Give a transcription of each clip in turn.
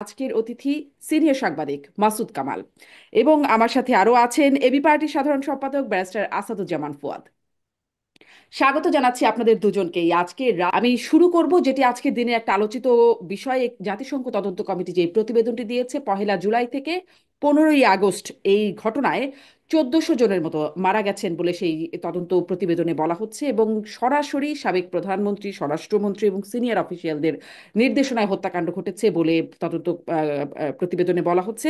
আজকের অতিথি সিনিয়র সাংবাদিক মাসুদ কামাল এবং আমার সাথে আরো আছেন এবি পার্টির সাধারণ সম্পাদক ব্যারিস্টার আসাদুজ্জামান ফুয়াদ। স্বাগত জানাচ্ছি আপনাদের দুজনকেই। আমি শুরু করব যেটি আজকের দিনে একটা আলোচিত বিষয়। জাতিসংঘ তদন্ত কমিটি যে প্রতিবেদনটি দিয়েছে 1 জুলাই থেকে 15 আগস্ট, এই ঘটনায় 1400 জনের মতো মারা গেছেন বলে সেই তদন্ত প্রতিবেদনে বলা হচ্ছে, এবং সরাসরি সাবেক প্রধানমন্ত্রী, স্বরাষ্ট্রমন্ত্রী এবং সিনিয়র অফিসিয়ালদের নির্দেশনায় হত্যাকাণ্ড ঘটেছে বলে তদন্ত প্রতিবেদনে বলা হচ্ছে।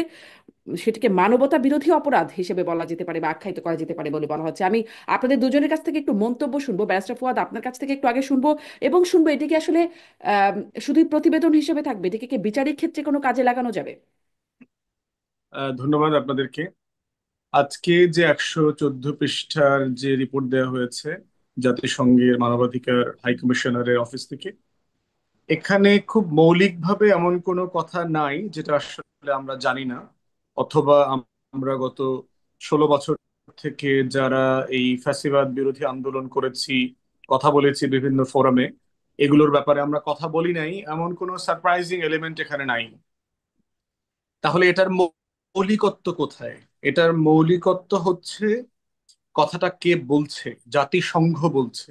সেটিকে মানবতা বিরোধী অপরাধ হিসেবে বলা যেতে পারে বা আখ্যায়িত করা যেতে পারে বলে বলা হচ্ছে। আমি আপনাদের দুজনের কাছ থেকে একটু মন্তব্য শুনবো। ব্যারিস্টার ফুয়াদ, আপনার কাছ থেকে একটু আগে শুনবো, এবং শুনবো এটিকে আসলে আহ শুধু প্রতিবেদন হিসেবে থাকবে, এটিকে কি বিচারিক ক্ষেত্রে কোনো কাজে লাগানো যাবে? ধন্যবাদ আপনাদেরকে। আজকে যে 114 পৃষ্ঠার যে রিপোর্ট দেওয়া হয়েছে জাতিসংঘের মানবাধিকার হাই কমিশনারের অফিস থেকে, এখানে খুব মৌলিকভাবে এমন কোনো কথা নাই যেটা আসলে আমরা জানি না, অথবা আমরা গত 16 বছর থেকে যারা এই ফ্যাসিবাদ বিরোধী আন্দোলন করেছি, কথা বলেছি বিভিন্ন ফোরামে, এগুলোর ব্যাপারে আমরা কথা বলি নাই, এমন কোনো সারপ্রাইজিং এলিমেন্ট এখানে নাই। তাহলে এটার মৌলিকত্ব কোথায়? এটার মৌলিকত্ব হচ্ছে কথাটা কে বলছে। জাতিসংঘ বলছে।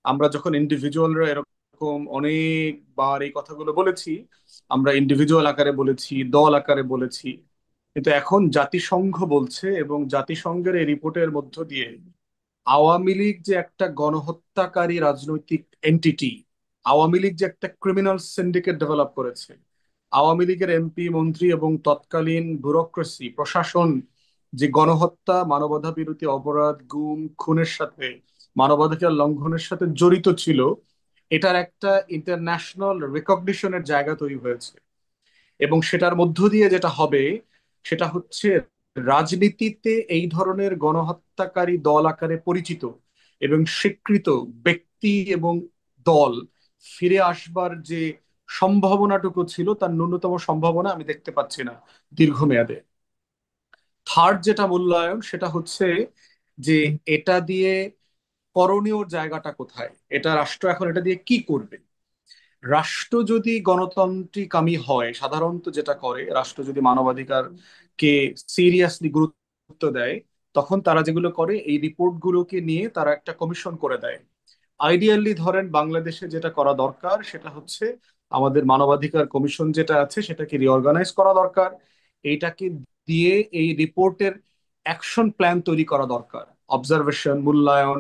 আমরা যখন ইন্ডিভিজুয়ালরা এরকম অনেকবার এই কথাগুলো বলেছি, আমরা ইন্ডিভিজুয়াল আকারে বলেছি, দল আকারে বলেছি, কিন্তু এখন জাতিসংঘ বলছে, এবং জাতিসংঘের এই রিপোর্টের মধ্য দিয়ে আওয়ামী লীগ যে একটা গণহত্যাকারী রাজনৈতিক এন্টিটি, আওয়ামী লীগ যে একটা ক্রিমিনাল সিন্ডিকেট ডেভেলপ করেছে, আওয়ামী লীগের এমপি মন্ত্রী এবং তৎকালীন ব্যুরোক্রেসি প্রশাসন যে গণহত্যা, মানবতা বিরোধী অপরাধ, গুম খুনের সাথে, মানবাধিকার লঙ্ঘনের সাথে জড়িত ছিল, এটার একটা ইন্টারন্যাশনাল রেকগনিশনের জায়গা তৈরি হয়েছে। এবং সেটার মধ্য দিয়ে যেটা হবে সেটা হচ্ছে রাজনীতিতে এই ধরনের গণহত্যাকারী দল আকারে পরিচিত এবং স্বীকৃত ব্যক্তি এবং দল ফিরে আসবার যে সম্ভাবনাটুকু ছিল, তার ন্যূনতম সম্ভাবনা আমি দেখতে পাচ্ছি না দীর্ঘমেয়াদে। থার্ড যেটা মূল্যায়ন সেটা হচ্ছে যে এটা দিয়ে করণীয় জায়গাটা কোথায়, এটা রাষ্ট্র এখন এটা দিয়ে কি করবে। রাষ্ট্র যদি গণতান্ত্রিকামী হয়, সাধারণত যেটা করে, রাষ্ট্র যদি মানবাধিকারকে সিরিয়াসলি গুরুত্ব দেয়, তখন তারা যেগুলো করে এই রিপোর্ট গুলোকে নিয়ে তারা একটা কমিশন করে দেয়। আইডিয়ালি ধরেন বাংলাদেশে যেটা করা দরকার সেটা হচ্ছে আমাদের মানবাধিকার কমিশন যেটা আছে সেটাকে রিঅর্গানাইজ করা দরকার। এইটাকে দিয়ে এই রিপোর্টের অ্যাকশন প্ল্যান তৈরি করা দরকার। অবজারভেশন, মূল্যায়ন,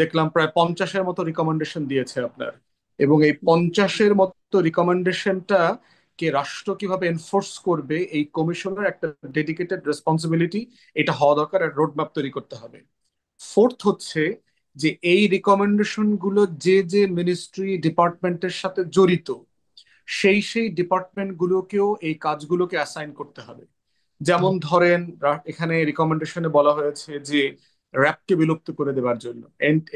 দেখলাম প্রায় 50-এর মতো রিকমেন্ডেশন দিয়েছে আপনার, এবং এই 50-এর মতো রিকমেন্ডেশনটা কে রাষ্ট্র কিভাবে এনফোর্স করবে, এই কমিশনের একটা ডেডিকেটেড রেসপন্সিবিলিটি এটা হওয়া দরকার, আর রোডম্যাপ তৈরি করতে হবে। ফোর্থ হচ্ছে যে এই রিকমেন্ডেশন গুলো যে যে মিনিস্ট্রি ডিপার্টমেন্টের সাথে জড়িত, সেই সেই ডিপার্টমেন্ট গুলোকেও এই কাজগুলোকে অ্যাসাইন করতে হবে। যেমন ধরেন এখানে রিকমেন্ডেশনে বলা হয়েছে যে র্যাবকে বিলুপ্ত করে দেওয়ার জন্য,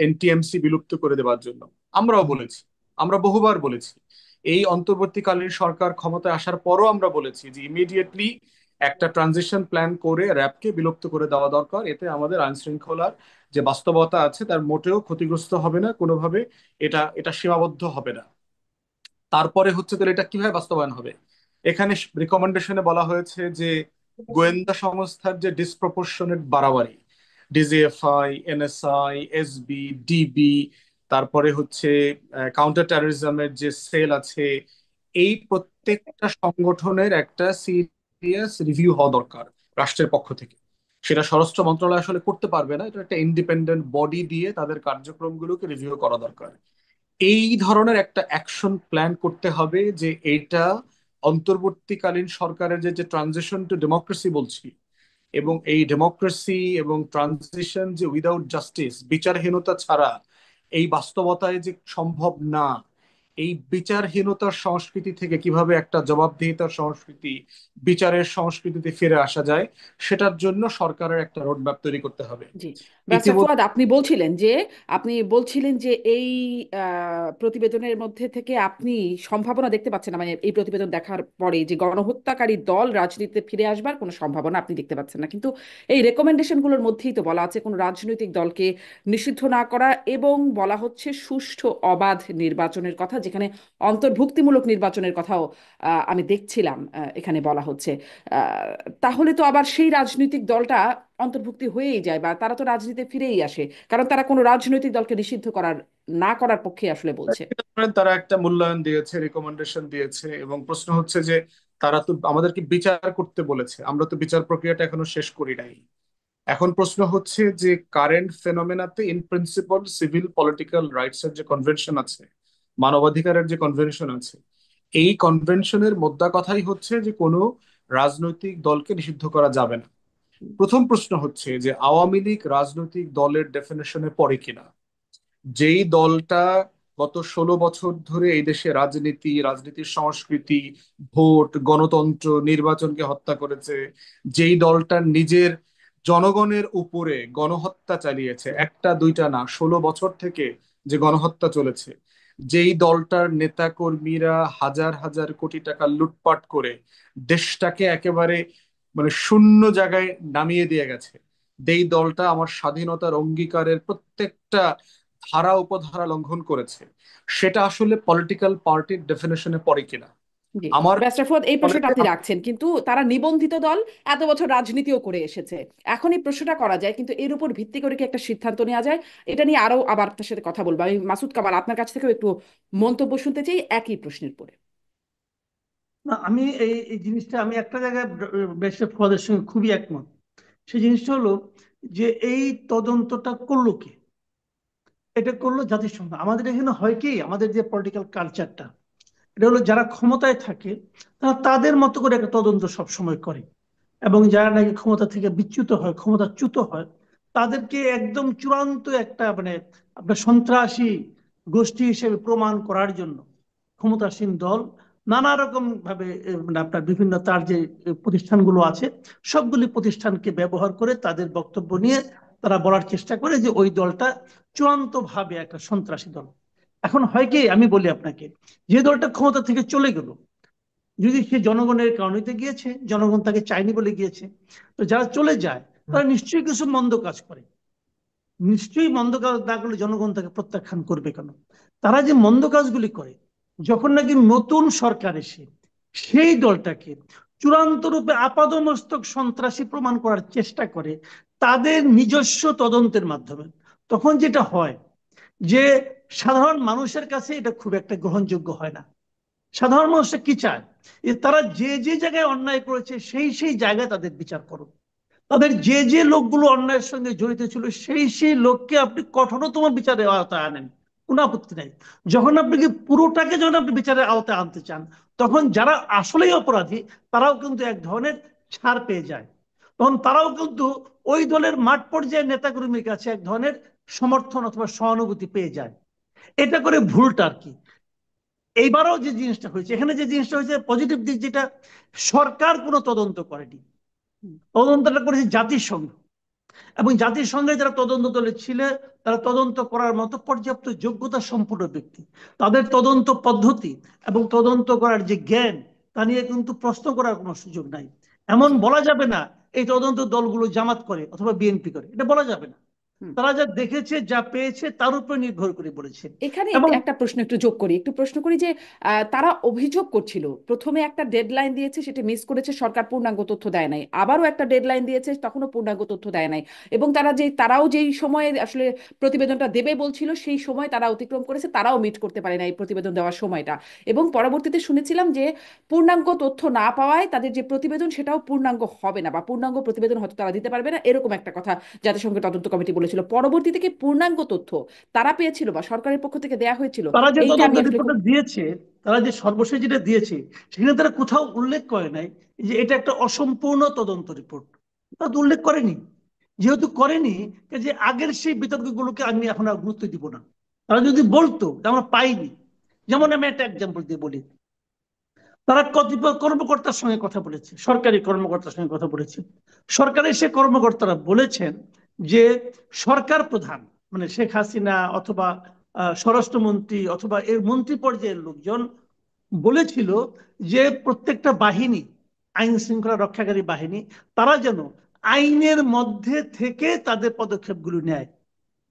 এনটিএমসি বিলুপ্ত করে দেওয়ার জন্য। আমরাও বলেছি, আমরা বহুবার বলেছি। এই অন্তর্বর্তীকালীন সরকার ক্ষমতায় আসার পরও আমরা বলেছি যে ইমিডিয়েটলি একটা ট্রানজিশন প্ল্যান করে র্যাবকে বিলুপ্ত করে দেওয়া দরকার। এতে আমাদের আইন শৃঙ্খলার যে বাস্তবতা আছে তার মোটেও ক্ষতিগ্রস্ত হবে না কোনোভাবে, এটা এটা সীমাবদ্ধ হবে না। তারপরে হচ্ছে তাহলে এটা কিভাবে বাস্তবায়ন হবে। এখানে রিকমেন্ডেশনে বলা হয়েছে যে গোয়েন্দা সংস্থার যে ডিসপ্রপোর্শনেট বাড়াবাড়ি, ডিজিএফআই, এনএসআই, এসবি, ডিবি, তারপরে হচ্ছে কাউন্টার টেরোরিজমের যে সেল আছে, এই প্রত্যেকটা সংগঠনের একটা সিরিয়াস রিভিউ হওয়া দরকার রাষ্ট্রের পক্ষ থেকে। সেটা স্বরাষ্ট্র মন্ত্রণালয় আসলে করতে পারবে না, এটা একটা ইন্ডিপেন্ডেন্ট বডি দিয়ে তাদের কার্যক্রমগুলোকে রিভিউ করা দরকার। এই ধরনের একটা অ্যাকশন প্ল্যান করতে হবে যে এটা অন্তর্বর্তীকালীন সরকারের যে যে ট্রানজিশন টু ডেমোক্রেসি বলছি, এবং এই ডেমোক্রেসি এবং ট্রানজিশন যে উইদাউট জাস্টিস, বিচারহীনতা ছাড়া এই বাস্তবতায় যে সম্ভব না, এই বিচারহীনতার সংস্কৃতি থেকে কিভাবে একটা জবাবদিহিতার সংস্কৃতি, বিচারের সংস্কৃতিতে ফিরে আসা যায়, সেটার জন্য সরকারের একটা রোডম্যাপ তৈরি করতে হবে। জি, ব্যারিস্টার ইতিমধ্যে ফুয়াদ, আপনি বলছিলেন যে এই প্রতিবেদনের মধ্যে থেকে আপনি সম্ভাবনা দেখতে পাচ্ছেন না, মানে এই প্রতিবেদন দেখার পরে যে গণহত্যাকারী দল রাজনীতিতে ফিরে আসবার কোনো সম্ভাবনা আপনি দেখতে পাচ্ছেন না, কিন্তু এই রেকমেন্ডেশনগুলোর মধ্যেই তো বলা আছে কোনো রাজনৈতিক দলকে নিষিদ্ধ না করা, এবং বলা হচ্ছে সুষ্ঠু অবাধ নির্বাচনের কথা, যেখানে অন্তর্ভুক্তিমূলক নির্বাচনের কথাও আমি দেখছিলাম এখানে বলা হচ্ছে। তাহলে তো আবার সেই রাজনৈতিক দলটা অন্তর্ভুক্তি হয়েই যায়, বা তারা তো রাজনীতিতে ফিরেই আসে, কারণ তারা কোনো রাজনৈতিক দলকে নিষিদ্ধ না করার পক্ষে আসলে বলছে। তারা একটা মূল্যায়ন দিয়েছে, রিকমেন্ডেশন দিয়েছে, এবং প্রশ্ন হচ্ছে যে তারা তো আমাদেরকে বিচার করতে বলেছে, আমরা তো বিচার প্রক্রিয়াটা এখনো শেষ করি নাই। এখন প্রশ্ন হচ্ছে যে কারেন্ট ফেনোমেনাতে in principal civil political rights এর যে কনভেনশন আছে, মানবাধিকারের যে কনভেনশন আছে, এই কনভেনশনের মোদ্দা কথাই হচ্ছে যে কোনো রাজনৈতিক দলকে নিষিদ্ধ করা যাবে না। প্রথম প্রশ্ন হচ্ছে যে আওয়ামী লীগ রাজনৈতিক দলের ডেফিনেশনে পড়ে কিনা। যেই দলটা গত 16 বছর ধরে এই দেশে রাজনীতি, রাজনীতির সংস্কৃতি, ভোট, গণতন্ত্র, নির্বাচনকে হত্যা করেছে, যেই দলটা নিজের জনগণের উপরে গণহত্যা চালিয়েছে, একটা দুইটা না, 16 বছর থেকে যে গণহত্যা চলেছে, যেই দলটার নেতা কর্মীরা হাজার হাজার কোটি টাকা লুটপাট করে দেশটাকে একেবারে মানে শূন্য জায়গায় নামিয়ে দিয়ে গেছে, যেই দলটা আমার স্বাধীনতার অঙ্গীকারের প্রত্যেকটা ধারা উপধারা লঙ্ঘন করেছে, সেটা আসলে পলিটিক্যাল পার্টির ডেফিনেশনে পড়ে কিনা। জি, আমার ব্যারিস্টার ফুয়াদ, এই বলে প্রশ্নটা যে আপনি রাখছেন, কিন্তু তারা নিবন্ধিত দল, এত বছর রাজনীতিও করে এসেছে। এখন এই প্রশ্নটা করা যায়, কিন্তু এর উপর ভিত্তি করে কি একটা সিদ্ধান্ত নেওয়া যায়? এটা নিয়ে আরো আবার আপনার সাথে কথা বলবো। আমি মাসুদ কামাল, আপনার কাছ থেকেও একটু মন্তব্য শুনতে চাই একই প্রশ্নের পরে। না, আমি এই এই জিনিসটা আমি একটা জায়গায় ব্যারিস্টার ফুয়াদের সঙ্গে খুবই একমত। সেই জিনিসটা হলো যে এই তদন্তটা করলো কে? এটা করলো জাতিসংঘ। আমাদের এখানে হয় কি, আমাদের যে পলিটিক্যাল কালচারটা, এটা হলো যারা ক্ষমতায় থাকে তারা তাদের মতো করে একটা তদন্ত সব সময় করে, এবং যারা নাকি ক্ষমতা থেকে বিচ্যুত হয়, ক্ষমতাচ্যুত হয়, তাদেরকে একদম চূড়ান্ত একটা মানে আপনার সন্ত্রাসী গোষ্ঠী হিসেবে প্রমাণ করার জন্য ক্ষমতাসীন দল নানা রকম ভাবে মানে আপনার বিভিন্ন তার যে প্রতিষ্ঠানগুলো আছে, সবগুলি প্রতিষ্ঠানকে ব্যবহার করে তাদের বক্তব্য নিয়ে তারা বলার চেষ্টা করে যে ওই দলটা চূড়ান্ত ভাবে একটা সন্ত্রাসী দল। এখন হয় কি, আমি বলি আপনাকে, যে দলটা ক্ষমতা থেকে চলে গেল, যদি সে জনগণের কারণেতে গিয়েছে, জনগণ তাকে চায়নি বলে গিয়েছে, তো যারা চলে যায় তারা নিশ্চয়ই কিছু মন্দ কাজ করে। নিশ্চয়ই মন্দ কাজ না করলে জনগণ তাকে প্রত্যাখ্যান করবে কেন? তারা যে মন্দ কাজগুলি করে, যখন নাকি নতুন সরকার এসে সেই দলটাকে চূড়ান্ত রূপে আপাদমস্তক সন্ত্রাসী প্রমাণ করার চেষ্টা করে তাদের নিজস্ব তদন্তের মাধ্যমে, তখন যেটা হয় যে সাধারণ মানুষের কাছে এটা খুব একটা গ্রহণযোগ্য হয় না। সাধারণ মানুষরা কি চায়, যে তারা যে যে জায়গায় অন্যায় করেছে সেই সেই জায়গায় তাদের বিচার করুন। তাদের যে যে লোকগুলো অন্যায়ের সঙ্গে জড়িত ছিল সেই সেই লোককে আপনি কঠোরতম বিচারের আওতায় আনেন, কোনো আপত্তি নাই। যখন আপনি কি পুরোটাকে যখন আপনি বিচারের আওতায় আনতে চান, তখন যারা আসলেই অপরাধী তারাও কিন্তু এক ধরনের ছাড় পেয়ে যায়। তখন তারাও কিন্তু ওই দলের মাঠ পর্যায়ের নেতাকর্মীর কাছে এক ধরনের সমর্থন অথবা সহানুভূতি পেয়ে যায়। এটা করে ভুলটা আর কি। এইবারও যে জিনিসটা হয়েছে, এখানে যে জিনিসটা হয়েছে পজিটিভ দিক, যেটা সরকার কোনো তদন্ত করেনি, তদন্তটা করেছে জাতিসংঘ। এবং জাতিসংঘে যারা তদন্ত দলে ছিল তারা তদন্ত করার মতো পর্যাপ্ত যোগ্যতা সম্পন্ন ব্যক্তি। তাদের তদন্ত পদ্ধতি এবং তদন্ত করার যে জ্ঞান, তা নিয়ে কিন্তু প্রশ্ন করার কোনো সুযোগ নাই। এমন জি। বলা যাবে না এই তদন্ত দলগুলো জামাত করে অথবা বিএনপি করে, এটা বলা যাবে না। হুম। তারা যা দেখেছে, যা পেয়েছে, তার উপর নির্ভর করে বলেছে। এখানে এবং একটা প্রশ্ন একটু যোগ করি, যে তারা অভিযোগ করছিল প্রথমে একটা ডেডলাইন দিয়েছে, সেটা মিস করেছে, সরকার পূর্ণাঙ্গ তথ্য দেয় নাই, আবারও একটা ডেডলাইন দিয়েছে, তখনও পূর্ণাঙ্গ তথ্য দেয় নাই, এবং তারাও যেই সময়ে আসলে প্রতিবেদনটা দেবে বলছিল সেই সময় তারা অতিক্রম করেছে, তারাও মিট করতে পারে না এই প্রতিবেদন দেওয়ার সময়টা। এবং পরবর্তীতে শুনেছিলাম যে পূর্ণাঙ্গ তথ্য না পাওয়ায় তাদের যে প্রতিবেদন সেটাও পূর্ণাঙ্গ হবে না, বা পূর্ণাঙ্গ প্রতিবেদন হয়তো তারা দিতে পারবে না, এরকম একটা কথা জাতিসংঘের তদন্ত কমিটি বলেছিল। পরবর্তী থেকে পূর্ণাঙ্গ তথ্য তারা পেয়েছিল বা সরকারের পক্ষ থেকে দেয়া হয়েছিল, তারা যে এইটা তদন্ত আমি আসলে খুব। রিপোর্টটা দিয়েছে, তারা যে সর্বশেষ যেটা দিয়েছে, সেখানে তারা কোথাও উল্লেখ করে নাই যে এটা একটা অসম্পূর্ণ তদন্ত রিপোর্ট। তারা তো উল্লেখ করেনি। যেহেতু করেনি, যে আগের সেই বিতর্কগুলোকে আমি এখন আর গুরুত্ব দিব না। তারা যদি বলতো যে আমরা পাইনি, যেমন আমি একটা এক্সাম্পল দিয়ে বলি, তারা কতিপয় কর্মকর্তার সঙ্গে কথা বলেছে, সরকারি কর্মকর্তার সঙ্গে কথা বলেছে। সরকারের সে কর্মকর্তারা বলেছেন যে সরকার প্রধান মানে শেখ হাসিনা অথবা স্বরাষ্ট্রমন্ত্রী অথবা এর মন্ত্রী পর্যায়ের লোকজন বলেছিল যে প্রত্যেকটা বাহিনী, আইন শৃঙ্খলা রক্ষাকারী বাহিনী, তারা যেন আইনের মধ্যে থেকে তাদের পদক্ষেপগুলো নেয়।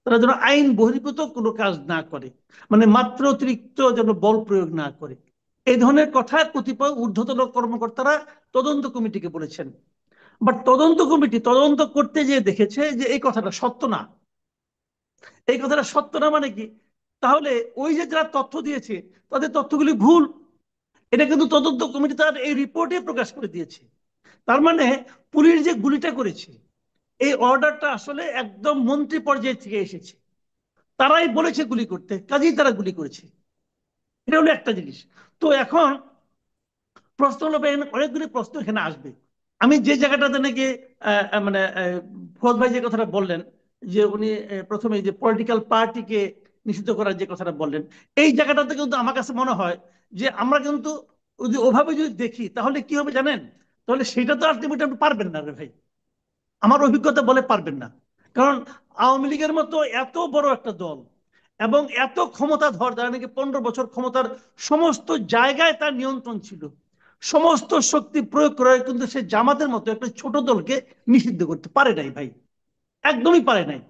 তারা যেন আইন বহির্ভূত কোনো কাজ না করে, মানে মাত্র অতিরিক্ত যেন বল প্রয়োগ না করে। এই ধরনের কথা কতিপয় ঊর্ধ্বতন কর্মকর্তারা তদন্ত কমিটিকে বলেছেন। বাট তদন্ত কমিটি তদন্ত করতে গিয়ে দেখেছে যে এই কথাটা সত্য না। এই কথাটা সত্য না মানে কি? তাহলে ওই যে যারা তথ্য দিয়েছে তাদের তথ্যগুলি ভুল। এটা কিন্তু তদন্ত কমিটি তার এই রিপোর্টে প্রকাশ করে দিয়েছে। তার মানে পুলিশ যে গুলিটা করেছে, এই অর্ডারটা আসলে একদম মন্ত্রী পর্যায়ে থেকে এসেছে। তারাই বলেছে গুলি করতে, কাজেই তারা গুলি করেছে। এটা হলো একটা জিনিস। তো এখন প্রশ্ন হলো, অনেকগুলি প্রশ্ন এখানে আসবে। আমি যে জায়গাটাতে নাকি মানে ফৌজ ভাই যে কথাটা বললেন, যে উনি প্রথমে যে পলিটিক্যাল পার্টিকে নিষিদ্ধ করার যে কথাটা বললেন, এই জায়গাটাতে কিন্তু আমার কাছে মনে হয় যে আমরা কিন্তু যদি ওভাবে যদি দেখি তাহলে কি হবে জানেন? তাহলে সেটা তো আলটিমেটলি আপনি পারবেন না রে ভাই, আমার অভিজ্ঞতা বলে পারবেন না। কারণ আওয়ামী লীগের মতো এত বড় একটা দল এবং এত ক্ষমতাধর, যারা নাকি 15 বছর ক্ষমতার সমস্ত জায়গায় তার নিয়ন্ত্রণ ছিল, সমস্ত শক্তি প্রয়োগ করে কিন্তু সে জামাতের মতো একটা ছোট দলকে নিষিদ্ধ করতে পারে নাই ভাই, একদমই পারে নাই।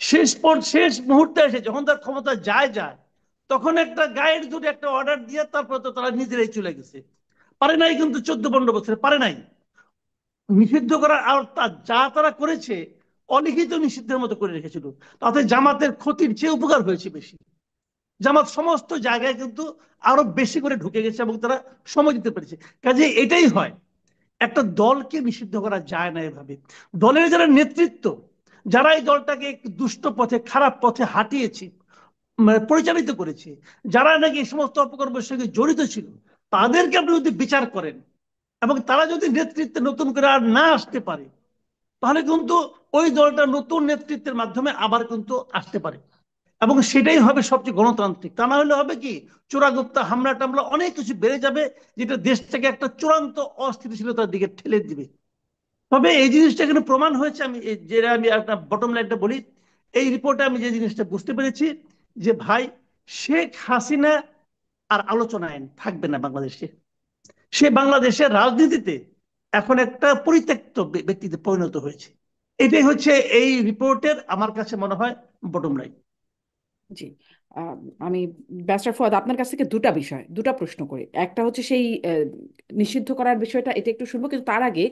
শেষ মুহূর্তে এসে যখন তার ক্ষমতা যায় তখন একটা গায়ের জোরে একটা অর্ডার দিয়ে তারপর তো তারা নিজেরাই চলে গেছে। পারে নাই কিন্তু 14-15 বছরে পারে নাই নিষিদ্ধ করার। আর যা তারা করেছে অলিখিত নিষিদ্ধের মতো করে রেখেছিল, তাতে জামাতের ক্ষতির চেয়ে উপকার হয়েছে বেশি। জামাত সমস্ত জায়গায় কিন্তু আরো বেশি করে ঢুকে গেছে এবং তারা সময় দিতে পেরেছে। কাজে এটাই হয়, একটা দলকে নিষিদ্ধ করা যায় না এভাবে। দলের যারা নেতৃত্ব, যারা এই দলটাকে দুষ্ট পথে খারাপ পথে হাঁটিয়েছে, মানে পরিচালিত করেছে, যারা নাকি এই সমস্ত অপকর্মের সঙ্গে জড়িত ছিল, তাদেরকে আপনি যদি বিচার করেন এবং তারা যদি নেতৃত্বে নতুন করে আর না আসতে পারে, তাহলে কিন্তু ওই দলটা নতুন নেতৃত্বের মাধ্যমে আবার কিন্তু আসতে পারে। এবং সেটাই হবে সবচেয়ে গণতান্ত্রিক। তা না হলে হবে কি, চোরাগুপ্তা হামলা টামলা অনেক কিছু বেড়ে যাবে, যেটা দেশটাকে একটা চূড়ান্ত অস্থিতিশীলতার দিকে ঠেলে দিবে। তবে এই জিনিসটা এখানে প্রমাণ হয়েছে, যেটা আমি আপনার বটম লাইনটা বলি, এই রিপোর্টে আমি যে জিনিসটা বুঝতে পেরেছি যে ভাই, শেখ হাসিনা আর আলোচনায় থাকবে না বাংলাদেশে। সে বাংলাদেশের রাজনীতিতে এখন একটা পরিত্যক্ত ব্যক্তিতে পরিণত হয়েছে। এটাই হচ্ছে এই রিপোর্টের আমার কাছে মনে হয় বটম লাইন। জি। আম, আমি ব্যারিস্টার ফুয়াদ আপনার কাছ থেকে দুটা প্রশ্ন করি। একটা হচ্ছে সেই নিষিদ্ধ করার বিষয়টা, এটা একটু শুনবো, কিন্তু তার আগে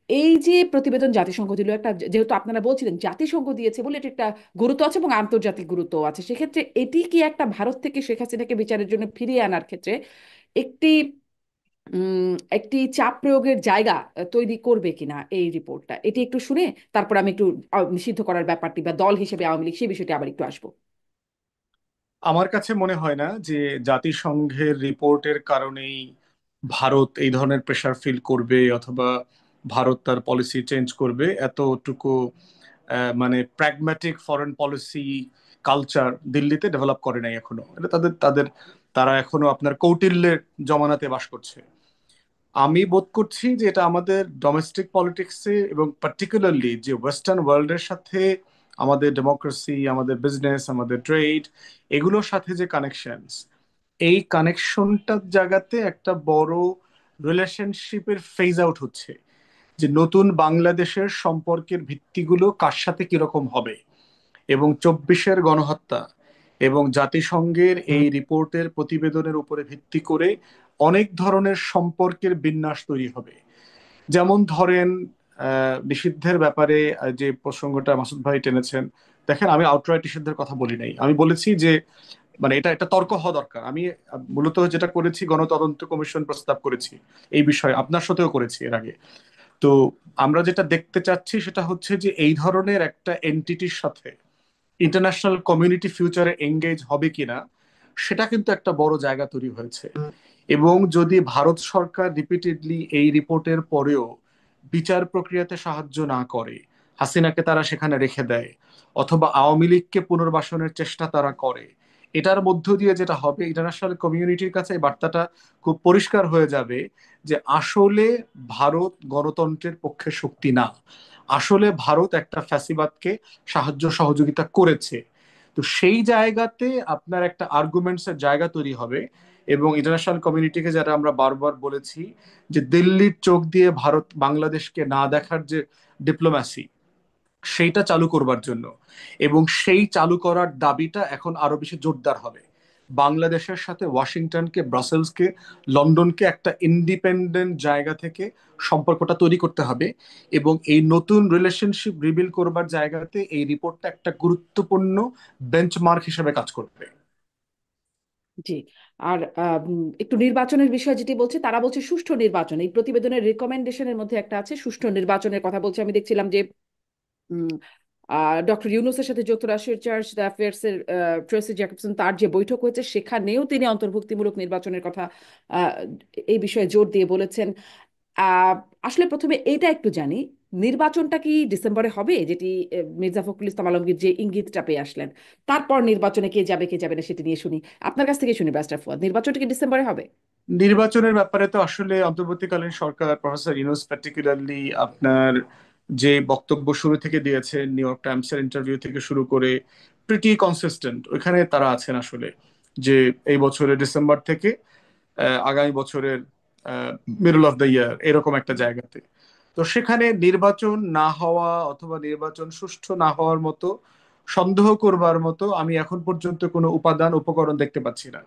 এই যে প্রতিবেদন জাতিসংঘ দিল একটা, যেহেতু আপনারা বলছিলেন জাতিসংঘ দিয়েছে বলে এটা একটা গুরুত্ব আছে এবং আন্তর্জাতিক গুরুত্ব আছে, সেক্ষেত্রে এটি কি একটা ভারত থেকে শেখ হাসিনাকে বিচারের জন্য ফিরিয়ে আনার ক্ষেত্রে একটি একটি চাপ প্রয়োগের জায়গা তৈরি করবে কিনা এই রিপোর্টটা, এটি একটু শুনে তারপর আমি একটু নিষিদ্ধ করার ব্যাপারটি বা দল হিসেবে আওয়ামী লীগ সেই বিষয়টি আবার একটু আসবো। আমার কাছে মনে হয় না যে জাতিসংঘের রিপোর্টের কারণেই ভারত এই ধরনের প্রেশার ফিল করবে অথবা ভারত তার পলিসি চেঞ্জ করবে। এতটুকু মানে প্র্যাগম্যাটিক ফরেন পলিসি কালচার দিল্লিতে ডেভেলপ করে নাই এখনো। এটা তারা এখনো আপনার কৌটিল্যের জমানাতে বাস করছে। আমি বোধ করছি যে এটা আমাদের ডোমেস্টিক পলিটিক্সে এবং পার্টিকুলারলি যে ওয়েস্টার্ন ওয়ার্ল্ডের সাথে আমাদের ডেমোক্রেসি, আমাদের বিজনেস, আমাদের ট্রেড, এগুলোর সাথে যে কানেকশনস, এই কানেকশনটার জায়গাতে একটা বড় রিলেশনশিপের ফেজ আউট হচ্ছে। যে নতুন বাংলাদেশের সম্পর্কের ভিত্তিগুলো কার সাথে কিরকম হবে, এবং 24-এর গণহত্যা এবং জাতিসংঘের এই রিপোর্টের প্রতিবেদনের উপরে ভিত্তি করে অনেক ধরনের সম্পর্কের বিন্যাস তৈরি হবে। যেমন ধরেন নিষিদ্ধের ব্যাপারে যে প্রসঙ্গটা মাসুদ ভাই টেনেছেন, দেখেন আমি আউটরাইট নিষিদ্ধের কথা বলি নাই। আমি বলেছি যে মানে এটা একটা তর্ক হওয়া দরকার। আমি মূলত যেটা করেছি, গণতদন্ত কমিশন প্রস্তাব করেছি এই বিষয়ে, আপনার সাথেও করেছি এর আগে। তো আমরা যেটা দেখতে চাচ্ছি সেটা হচ্ছে যে এই ধরনের একটা এন্টিটির সাথে ইন্টারন্যাশনাল কমিউনিটি ফিউচারে এঙ্গেজ হবে কিনা, সেটা কিন্তু একটা বড় জায়গা তৈরি হয়েছে। এবং যদি ভারত সরকার রিপিটেডলি এই রিপোর্টের পরেও বিচার প্রক্রিয়াতে সাহায্য না করে, হাসিনাকে তারা সেখানে রেখে দেয় অথবা আওয়ামী লীগকে পুনর্বাসনের চেষ্টা তারা করে, এটার মধ্য দিয়ে যেটা হবে, ইন্টারন্যাশনাল কমিউনিটির কাছে এই বার্তাটা খুব পরিষ্কার হয়ে যাবে যে আসলে ভারত গণতন্ত্রের পক্ষে শক্তি না, আসলে ভারত একটা ফ্যাসিবাদকে সাহায্য সহযোগিতা করেছে। তো সেই জায়গাতে আপনার একটা আর্গুমেন্টস এর জায়গা তৈরি হবে। এবং ইন্টারন্যাশনাল কমিউনিটিকে, যারা আমরা বারবার বলেছি যে দিল্লির চোখ দিয়ে ভারত বাংলাদেশকে না দেখার যে ডিপ্লোম্যাসি, সেইটা চালু করবার জন্য, এবং সেই চালু করার দাবিটা এখন আরো বেশি জোরদার হবে। বাংলাদেশের সাথে ওয়াশিংটনকে, ব্রাসেলসকে, লন্ডনকে একটা ইন্ডিপেন্ডেন্ট জায়গা থেকে সম্পর্কটা তৈরি করতে হবে, এবং এই নতুন রিলেশনশিপ রিবিল করবার জায়গাতে এই রিপোর্টটা একটা গুরুত্বপূর্ণ বেঞ্চমার্ক হিসেবে কাজ করবে। জি। আর একটু নির্বাচনের বিষয় যেটি বলছে, তারা বলছে সুষ্ঠু নির্বাচন, এই প্রতিবেদনের রিকমেন্ডেশনের মধ্যে একটা আছে সুষ্ঠু নির্বাচনের কথা বলছে। আমি দেখছিলাম যে ডক্টর ইউনূসের সাথে যুক্তরাষ্ট্রের চার্জ অ্যাফেয়ার্স এর ট্রেসি জ্যাকবসন তার যে বৈঠক হয়েছে সেখানেও তিনি অন্তর্ভুক্তিমূলক নির্বাচনের কথা আহ, এই বিষয়ে জোর দিয়ে বলেছেন। আহ, আসলে প্রথমে এইটা একটু জানি, নির্বাচনটা কি ডিসেম্বরে হবে, যেটি মির্জা ফখরুল ইসলাম আলমগীর যে ইঙ্গিতটা পেয়ে আসলেন? তারপর নির্বাচনে কে যাবে না সেটি নিয়ে শুনি, আপনার কাছ থেকে শুনি ব্যারিস্টার ফুয়াদ, নির্বাচনটা কি ডিসেম্বরে হবে? নির্বাচনের ব্যাপারে তো আসলে অন্তর্বর্তীকালীন সরকার, প্রফেসর ইউনূস পার্টিকুলারলি আপনার যে বক্তব্য শুরু থেকে দিয়েছেন, নিউ ইয়র্ক টাইমসের ইন্টারভিউ থেকে শুরু করে প্রিটি কনসিস্টেন্ট ওইখানে তারা আছেন আসলে, যে এই বছরের ডিসেম্বর থেকে আগামী বছরের মিডল অফ দ্য ইয়ার এরকম একটা জায়গাতে। তো সেখানে নির্বাচন না হওয়া অথবা নির্বাচন সুষ্ঠু না হওয়ার মতো, সন্দেহ করবার মতো আমি এখন পর্যন্ত কোনো উপাদান উপকরণ দেখতে পাচ্ছি না।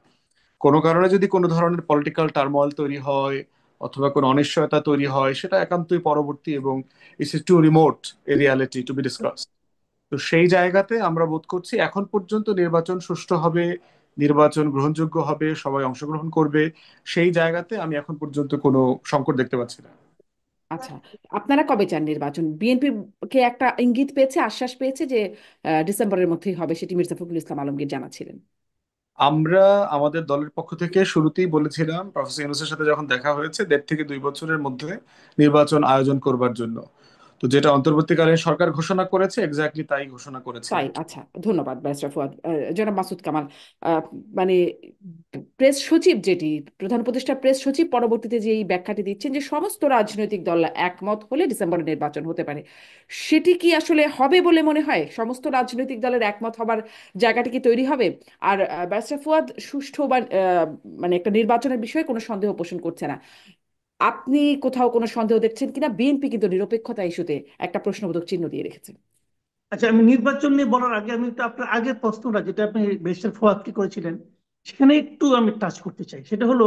কোনো কারণে যদি কোনো ধরনের পলিটিক্যাল টার্মোইল তৈরি হয় অথবা কোনো অনিশ্চয়তা তৈরি হয়, সেটা একান্তই পরবর্তী এবং it's too remote a reality to be discuss. তো সেই জায়গাতে আমরা বোধ করছি এখন পর্যন্ত নির্বাচন সুষ্ঠু হবে, নির্বাচন গ্রহণযোগ্য হবে, সবাই অংশগ্রহণ করবে, সেই জায়গাতে আমি এখন পর্যন্ত কোনো সংকট দেখতে পাচ্ছি না। আচ্ছা, আপনারা কবে চান নির্বাচন? বিএনপি কে একটা ইঙ্গিত পেয়েছে, আশ্বাস পেয়েছে যে ডিসেম্বরের মধ্যেই হবে, সেটি মির্জা ফখরুল ইসলাম আলমগীর জানাচ্ছিলেন। আমরা আমাদের দলের পক্ষ থেকে শুরুতেই বলেছিলাম, প্রফেসর ইউনূসের সাথে যখন দেখা হয়েছে, 1.5 থেকে 2 বছরের মধ্যে নির্বাচন আয়োজন করবার জন্য। তো যেটা অন্তর্বর্তীকালীন সরকার ঘোষণা করেছে এক্স্যাক্টলি তাই ঘোষণা করেছে তাই? আর কি। আচ্ছা, ধন্যবাদ ব্যারিস্টার ফুয়াদ। জনাব মাসুদ কামাল, আহ, মানে প্রেস সচিব, যেটি প্রধান উপদেষ্টা প্রেস সচিব, পরবর্তীতে যে এই ব্যাখ্যাটি দিচ্ছেন যে সমস্ত রাজনৈতিক দল একমত হলে ডিসেম্বরে নির্বাচন হতে পারে, সেটি কি আসলে হবে বলে মনে হয়? সমস্ত রাজনৈতিক দলের একমত হবার জায়গাটি কি তৈরি হবে? আর ব্যারিস্টার ফুয়াদ সুষ্ঠু বা মানে একটা নির্বাচনের বিষয়ে কোনো সন্দেহ পোষণ করছে না, আপনি কোথাও কোনো সন্দেহ দেখছেন কিনা? বিএনপি কিন্তু নিরপেক্ষতা ইস্যুতে একটা প্রশ্নবোধক চিহ্ন দিয়ে রেখেছে। আচ্ছা, আমি নির্বাচন নিয়ে বলার আগে আমি একটু আপনার আগের প্রশ্নটা যেটা আপনি ব্যারিস্টার ফওয়াদকে করেছিলেন সেখানে একটু আমি টাচ করতে চাই। সেটা হলো,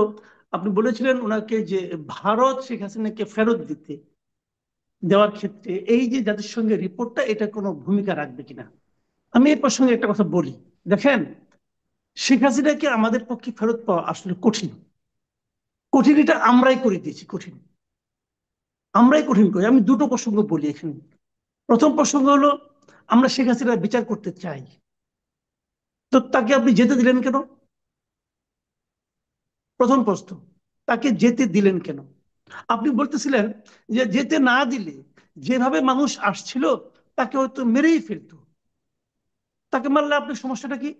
আপনি বলেছিলেন ওনাকে যে ভারত শেখ হাসিনাকে ফেরত দিতে দেওয়ার ক্ষেত্রে এই যে জাতিসংঘের রিপোর্টটা এটা কোনো ভূমিকা রাখবে কিনা। আমি এর প্রসঙ্গে একটা কথা বলি। দেখেন, শেখ হাসিনাকে আমাদের পক্ষে ফেরত পাওয়া আসলে কঠিন। কঠিন এটা আমরাই করে দিয়েছি, কঠিন আমরাই কঠিন করি। আমি দুটো প্রসঙ্গ বলি এখানে। প্রথম প্রসঙ্গ হলো, আমরা শেখ হাসিনার বিচার করতে চাই, তো তাকে আপনি যেতে দিলেন কেন? প্রথম প্রশ্ন, তাকে যেতে দিলেন কেন? আপনি বলতেছিলেন যে যেতে না দিলে যেভাবে মানুষ আসছিল তাকে হয়তো মেরেই ফেলতো। তাকে মারলে আপনার সমস্যাটা কি?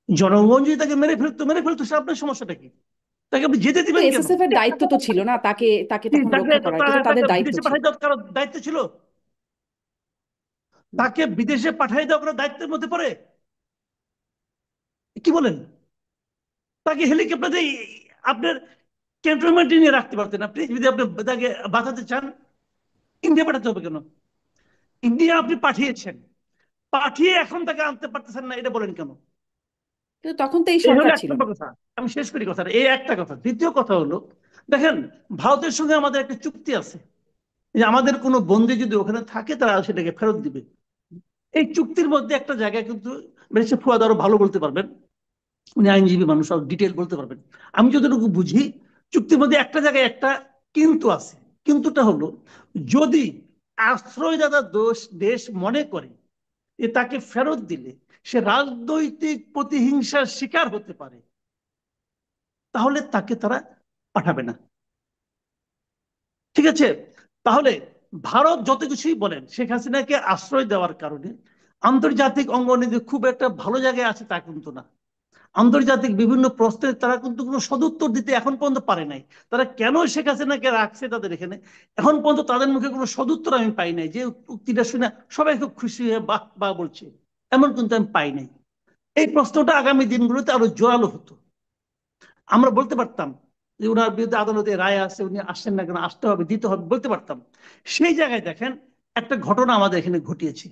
জনগণ যদি তাকে মেরে ফেলতো সে আপনার সমস্যাটা কি? তাকে আপনি যেতে কিন্তু দিবেন কেন? এসএসএফ এর দায়িত্ব তো ছিল না তাকে তাকে কি, তখন তাকে রক্ষা করা, এটা তো তাকে তাদের দায়িত্ব বিদেশে ছিল। পাঠাই দেওয়ার কারো দায়িত্ব ছিল? তাকে বিদেশে পাঠাই দেওয়া কারো দায়িত্বের মধ্যে পড়ে? কি বলেন? তাকে হেলিকপ্টার দিয়ে আপনার ক্যান্টনমেন্টে নিয়ে রাখতে পারতেন। আপনি যদি আপনি তাকে বাঁচাতে চান, ইন্ডিয়া পাঠাতে হবে কেন? ইন্ডিয়া আপনি পাঠিয়েছেন, পাঠিয়ে এখন তাকে আনতে পারতেছেন না, এটা বলেন কেন? কিন্তু তখন তো এই এই হলো সরকার এক ছিল নম্বর না। কথা। আমি শেষ করি কথাটা, এই একটা কথা। দ্বিতীয় কথা হলো, দেখেন, ভারতের সঙ্গে আমাদের একটা চুক্তি আছে যে আমাদের কোনো বন্দী যদি ওখানে থাকে তারা সেটাকে ফেরত দিবে। এই চুক্তির মধ্যে একটা জায়গায় কিন্তু ব্যারিস্টার ফুয়াদ আরো ভালো বলতে পারবেন, উনি আইনজীবী মানুষ, আরো ডিটেল বলতে পারবেন। আমি যতটুকু বুঝি, চুক্তির মধ্যে একটা জায়গায় একটা কিন্তু আছে। কিন্তুটা হলো, যদি আশ্রয়দাতা দেশ মনে করে যে তাকে ফেরত দিলে সে রাজনৈতিক প্রতিহিংসার শিকার হতে পারে, তাহলে তাকে তারা পাঠাবে না। ঠিক আছে? তাহলে ভারত যত কিছুই বলেন, শেখ হাসিনাকে আশ্রয় দেওয়ার কারণে আন্তর্জাতিক অঙ্গনে যে খুব একটা ভালো জায়গায় আছে তা কিন্তু না। আন্তর্জাতিক বিভিন্ন প্রশ্নে তারা কিন্তু কোনো সদুত্তর দিতে এখন পর্যন্ত পারে নাই। তারা কেন শেখ হাসিনাকে রাখছে তাদের এখানে, এখন পর্যন্ত তাদের মুখে কোনো সদুত্তর আমি পাই নাই। যে উক্তিটা শুনে সবাই খুব খুশি হয়ে বাহ বাহ বলছে, এমন কিন্তু আমি পাই নাই। এই প্রশ্নটা আগামী দিনগুলোতে আরো জোরালো হতো। আমরা বলতে পারতাম যে ওনার বিরুদ্ধে আদালতে রায় আছে, উনি আসছেন না কেন, আসতে হবে, দিতে হবে, বলতে পারতাম। সেই জায়গায় দেখেন, একটা ঘটনা আমাদের এখানে ঘটিয়েছে।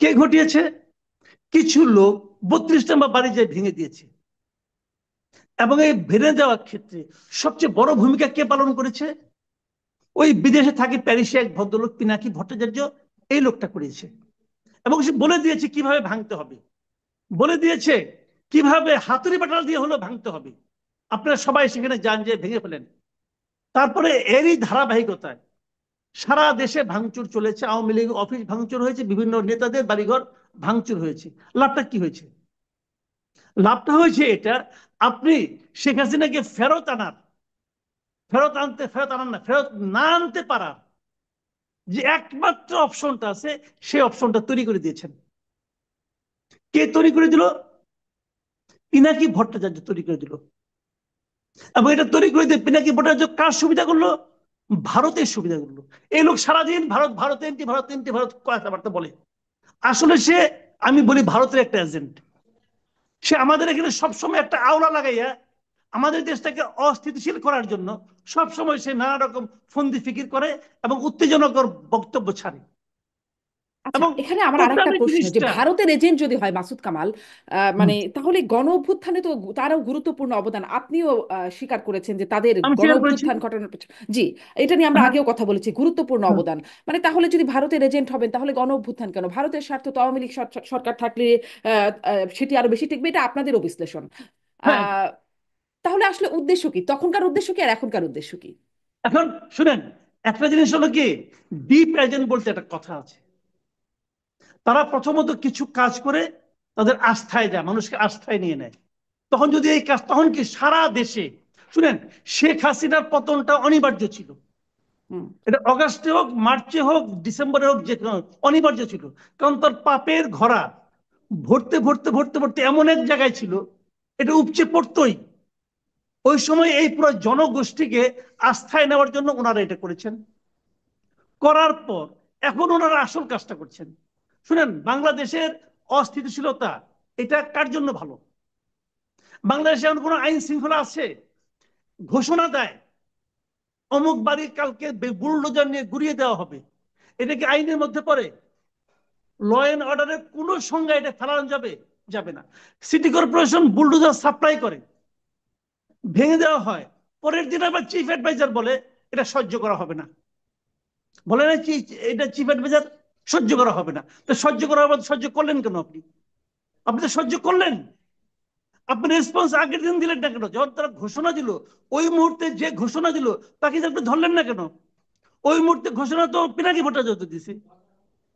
কে ঘটিয়েছে? কিছু লোক 32 নম্বর বাড়ি যে ভেঙে দিয়েছে, এবং এই ভেঙে দেওয়ার ক্ষেত্রে সবচেয়ে বড় ভূমিকা কে পালন করেছে? ওই বিদেশে থাকে প্যারিসে এক ভদ্রলোক পিনাকি ভট্টাচার্য, এই লোকটা করেছে। এবং সে বলে দিয়েছে কিভাবে ভাঙতে হবে, বলে দিয়েছে কিভাবে হাতুড়ি বাটাল দিয়ে হলো ভাঙতে হবে। আপনারা সবাই সেখানে যান, যে ভেঙে ফেলেন। তারপরে এরই ধারাবাহিকতায় সারা দেশে ভাঙচুর চলেছে। আওয়ামী লীগ অফিস ভাঙচুর হয়েছে, বিভিন্ন নেতাদের বাড়িঘর ভাঙচুর হয়েছে। লাভটা কি হয়েছে? লাভটা হয়েছে এটা, আপনি শেখ হাসিনাকে ফেরত আনার না, ফেরত না আনতে পারার যে একমাত্র অপশনটা আছে, সেই অপশনটা তৈরি করে দিয়েছেন। কে তৈরি করে দিল? পিনাকি ভট্টাচার্য তৈরি করে দিল। এবং এটা তৈরি করে দিয়ে পিনাকি ভট্টাচার্য কার সুবিধা করলো? ভারতের সুবিধা করলো। এই লোক সারাদিন ভারত ভারত এমটি ভারত এমটি ভারত কথাবার্তা বলে। আসলে সে, আমি বলি, ভারতের একটা এজেন্ট। সে আমাদের এখানে সবসময় একটা আওলা লাগাইয়া আমাদের দেশটাকে অস্থিতিশীল করার জন্য সবসময় সে নানা রকম ফন্দি ফিকির করে এবং উত্তেজনকর বক্তব্য ছাড়ে। আচ্ছা, এবং এখানে আমার আরেকটা টোটালি প্রশ্ন, যে জিনিসটা, ভারতের এজেন্ট যদি হয় মাসুদ কামাল, হুম, মানে তাহলে গণ অভ্যুত্থানে তো তারও গুরুত্বপূর্ণ অবদান, আপনিও স্বীকার করেছেন যে তাদের আমি গণ স্বীকার করেছি। অভ্যুত্থান ঘটানোর পেছনে, জি, এটা নিয়ে আমরা হ্যাঁ, আগেও কথা বলেছি, গুরুত্বপূর্ণ হ্যাঁ, অবদান। মানে তাহলে যদি ভারতের এজেন্ট হবেন, তাহলে গণ অভ্যুত্থান কেন? ভারতের স্বার্থ তো আওয়ামী লীগ সরকার থাকলে সেটি আরো বেশি টিকবে, এটা আপনাদেরও বিশ্লেষণ। হ্যাঁ। আহ তাহলে আসলে উদ্দেশ্য কি? তখনকার উদ্দেশ্য কি আর এখনকার উদ্দেশ্য কি? এখন শুনেন, একটা জিনিস হলো কি, ডিপ এজেন্ট বলতে একটা কথা আছে। তারা প্রথমত কিছু কাজ করে তাদের আস্থায় যায়, মানুষকে আস্থায় নিয়ে নেয়। তখন যদি এই কাজ, তখন কি সারা দেশে, শুনেন, শেখ হাসিনার পতনটা অনিবার্য ছিল। হুম। এটা অগাস্টে হোক, মার্চে হোক, ডিসেম্বরে হোক, যে কোনো অনিবার্য ছিল। কারণ তার পাপের ঘোড়া ভরতে ভরতে ভরতে ভরতে এমন এক জায়গায় ছিল, এটা উপচে পড়তই। ওই সময় এই পুরো জনগোষ্ঠীকে আস্থায় নেওয়ার জন্য ওনারা এটা করেছেন। করার পর এখন ওনারা আসল কাজটা করছেন। শুনেন, বাংলাদেশের অস্থিতিশীলতা, এটা কার জন্য ভালো? বাংলাদেশে এমন কোন আইন শৃঙ্খলা আছে? ঘোষণা দেয় অমুক বাড়ি কালকে বুলডোজার নিয়ে গুড়িয়ে দেওয়া হবে, এটা কি আইনের মধ্যে পড়ে? ল এন্ড অর্ডারের কোন সংজ্ঞা এটা ফেলানো যাবে? যাবে না। সিটি কর্পোরেশন বুলডোজার সাপ্লাই করে, ভেঙে দেওয়া হয়, পরের দিন আবার চিফ অ্যাডভাইজার বলে এটা সহ্য করা হবে না। বলে না কি, এটা চিফ অ্যাডভাইজার সহ্য করা হবে না। তো সহ্য করা হবে, সহ্য করলেন কেন আপনি? আপনি তো সহ্য করলেন। আপনি রেসপন্স আগের দিন দিলেন না কেন? যখন তারা ঘোষণা দিল, ওই মুহূর্তে যে ঘোষণা দিল তাকে আপনি ধরলেন না কেন? ওই মুহূর্তে ঘোষণা তো পিনাকি ভট্টাচার্য দিছে।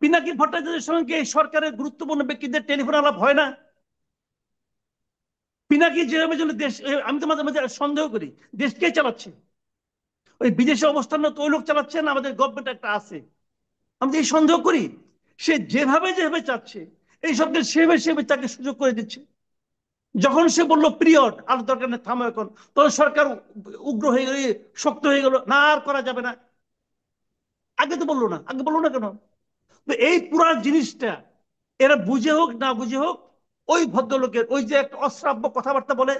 পিনাকি ভট্টাচার্যের সঙ্গে এই সরকারের গুরুত্বপূর্ণ ব্যক্তিদের টেলিফোন আলাপ হয় না? পিনাকি যেভাবে চলে দেশ, আমি তো মাঝে মাঝে সন্দেহ করি দেশ কে চালাচ্ছে। ওই বিদেশে অবস্থান তো ওই লোক চালাচ্ছে না, আমাদের গভর্নমেন্ট একটা আছে। আমি এই সন্দেহ করি সে যেভাবে যেভাবে চাচ্ছে এই সবকে সেভাবে সেভাবে তাকে সুযোগ করে দিচ্ছে। যখন সে বললো পিরিয়ড আর দরকার নেই, থামো এখন, তখন সরকার উগ্র হয়ে গেল, শক্ত হয়ে গেল, না আর করা যাবে না। আগে তো বললো না, আগে বললো না কেন? তো এই পুরা জিনিসটা এরা বুঝে হোক না বুঝে হোক, ওই ভদ্রলোকের ওই যে একটা অশ্রাব্য কথাবার্তা বলে,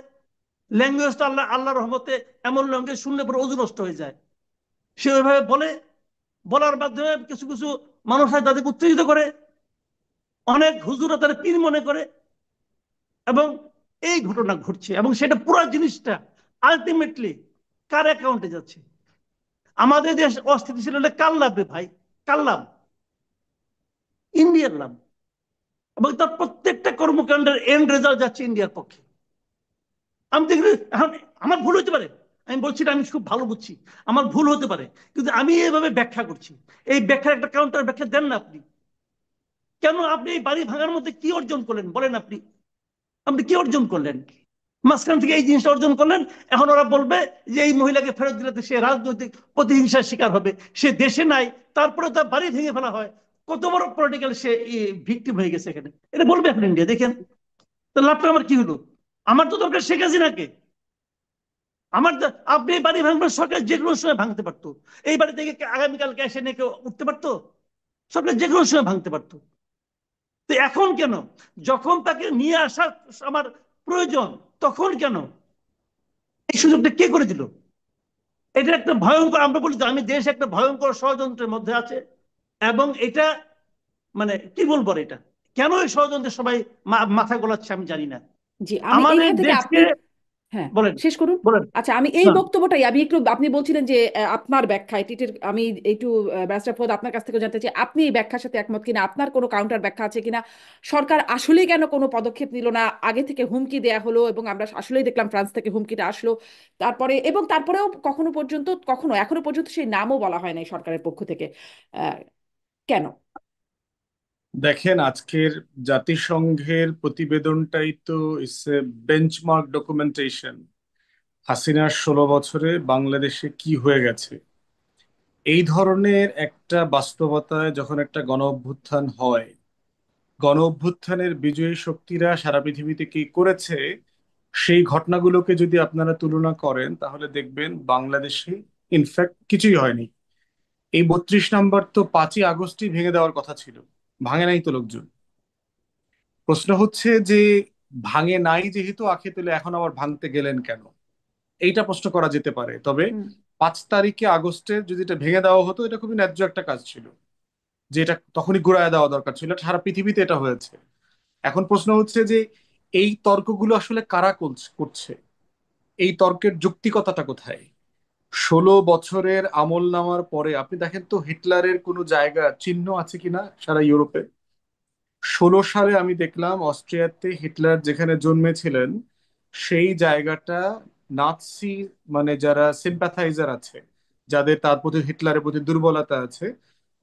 ল্যাঙ্গুয়েজটা আল্লাহ আল্লাহর রহমতে এমন ল্যাঙ্গুয়েজ শুনলে পরে অজু নষ্ট হয়ে যায়। সে ওইভাবে বলে, বলার মাধ্যমে কিছু কিছু মানুষ হয় তাদেরকে উত্তেজিত করে, অনেক হুজুরা তারা পীর মনে করে, এবং এই ঘটনা ঘটছে। এবং সেটা পুরো জিনিসটা আলটিমেটলি কার অ্যাকাউন্টে যাচ্ছে? আমাদের দেশ অস্থিতিশীল হলে কার লাভ রে ভাই? কার লাভ? ইন্ডিয়ার লাভ। এবং তার প্রত্যেকটা কর্মকাণ্ডের এন্ড রেজাল্ট যাচ্ছে ইন্ডিয়ার পক্ষে। আমি দেখি এখন, আমার ভুল হতে পারে, আমি বলছি না আমি খুব ভালো বুঝছি, আমার ভুল হতে পারে, কিন্তু আমি এইভাবে ব্যাখ্যা করছি। এই ব্যাখ্যার একটা কাউন্টার ব্যাখ্যা দেন না আপনি। কেন আপনি এই বাড়ি ভাঙার মধ্যে কি অর্জন করলেন বলেন? আপনি আপনি কি অর্জন করলেন? মাঝখান থেকে এই জিনিসটা অর্জন করলেন। এখন ওরা বলবে যে এই মহিলাকে ফেরত দিলে তো সে রাজনৈতিক প্রতিহিংসার শিকার হবে, সে দেশে নাই, তারপরে তার বাড়ি ভেঙে ফেলা হয়, কত বড় পলিটিক্যাল সে ভিকটিম হয়ে গেছে এখানে, এটা বলবে এখন ইন্ডিয়া। দেখেন তো লাভটা আমার কি হলো? আমার তো দরকার শেখ হাসিনাকে। আপনি এই বাড়ি ভাঙবেন, সরকার যে কোনো সময় ভাঙতে পারতো। এই বাড়ি থেকে আগামীকালকে এসে নিয়ে কেউ উঠতে পারতো? সরকার যে কোনো সময় ভাঙতে পারতো। তো এখন কেন, যখন তাকে নিয়ে আসার আমার প্রয়োজন, তখন কেন এই সুযোগটা কে করে দিল? এটা একটা ভয়ঙ্কর, আমরা বলি তো, আমি দেশ একটা ভয়ঙ্কর ষড়যন্ত্রের মধ্যে আছে। এবং এটা মানে কি বলবো আর, এটা কেন এই ষড়যন্ত্রে সবাই মাথা গোলাচ্ছে আমি জানি না। জি, আমি আমাদের এইখান থেকে দেশকে, আপনি, হ্যাঁ, বলেন শেষ করুন। বলেন। আচ্ছা, আমি এই না বক্তব্যটাই আমি একটু, আপনি বলছিলেন যে আপনার ব্যাখ্যা এটির, আমি একটু ব্যারিস্টার ফোয়াদ আপনার কাছ থেকে জানতে চাই আপনি এই ব্যাখ্যার সাথে একমত কিনা, আপনার কোনো কাউন্টার ব্যাখ্যা আছে কিনা। সরকার আসলেই কেন কোনো পদক্ষেপ নিল না, আগে থেকে হুমকি দেয়া হলো এবং আমরা আসলেই দেখলাম ফ্রান্স থেকে হুমকিটা আসলো, তারপরে এবং তারপরেও কখনো পর্যন্ত, কখনো এখনো পর্যন্ত সেই নামও বলা হয় নাই সরকারের পক্ষ থেকে। আহ, কেন? দেখেন, আজকের জাতিসংঘের প্রতিবেদনটাই তো ইটস এ বেঞ্চমার্ক ডকুমেন্টেশন হাসিনার 16 বছরে বাংলাদেশে কি হয়ে গেছে। এই ধরনের একটা বাস্তবতায় যখন একটা গণ অভ্যুত্থান হয়, গণ অভ্যুত্থানের বিজয়ী শক্তিরা সারা পৃথিবীতে কি করেছে, সেই ঘটনাগুলোকে যদি আপনারা তুলনা করেন তাহলে দেখবেন বাংলাদেশে ইনফ্যাক্ট কিছুই হয়নি। এই 32 নম্বর তো 5ই আগস্টই ভেঙে দেওয়ার কথা ছিল, ভাঙে নাই তো লোকজন। প্রশ্ন হচ্ছে যে ভাঙে নাই যেহেতু আখে তুলে এখন আবার ভাঙতে গেলেন কেন, এইটা প্রশ্ন করা যেতে পারে। তবে হুম। 5 তারিখে আগস্টের যদি এটা ভেঙে দেওয়া হতো, এটা খুবই ন্যায্য একটা কাজ ছিল, যে এটা তখনই ঘুরায় দেওয়া দরকার ছিল। সারা পৃথিবীতে এটা হয়েছে। এখন প্রশ্ন হচ্ছে যে এই তর্কগুলো আসলে কারা করছে, এই তর্কের যৌক্তিকতাটা কোথায়? 16 বছরের আমল নামার পরে আপনি দেখেন তো হিটলারের কোনো জায়গা চিহ্ন আছে কিনা সারা ইউরোপে। 16 সালে আমি দেখলাম অস্ট্রিয়াতে হিটলার যেখানে জন্মেছিলেন সেই জায়গাটা নাৎসি, মানে যারা সিম্প্যাথাইজার আছে, যাদের তার প্রতি হিটলারের প্রতি দুর্বলতা আছে,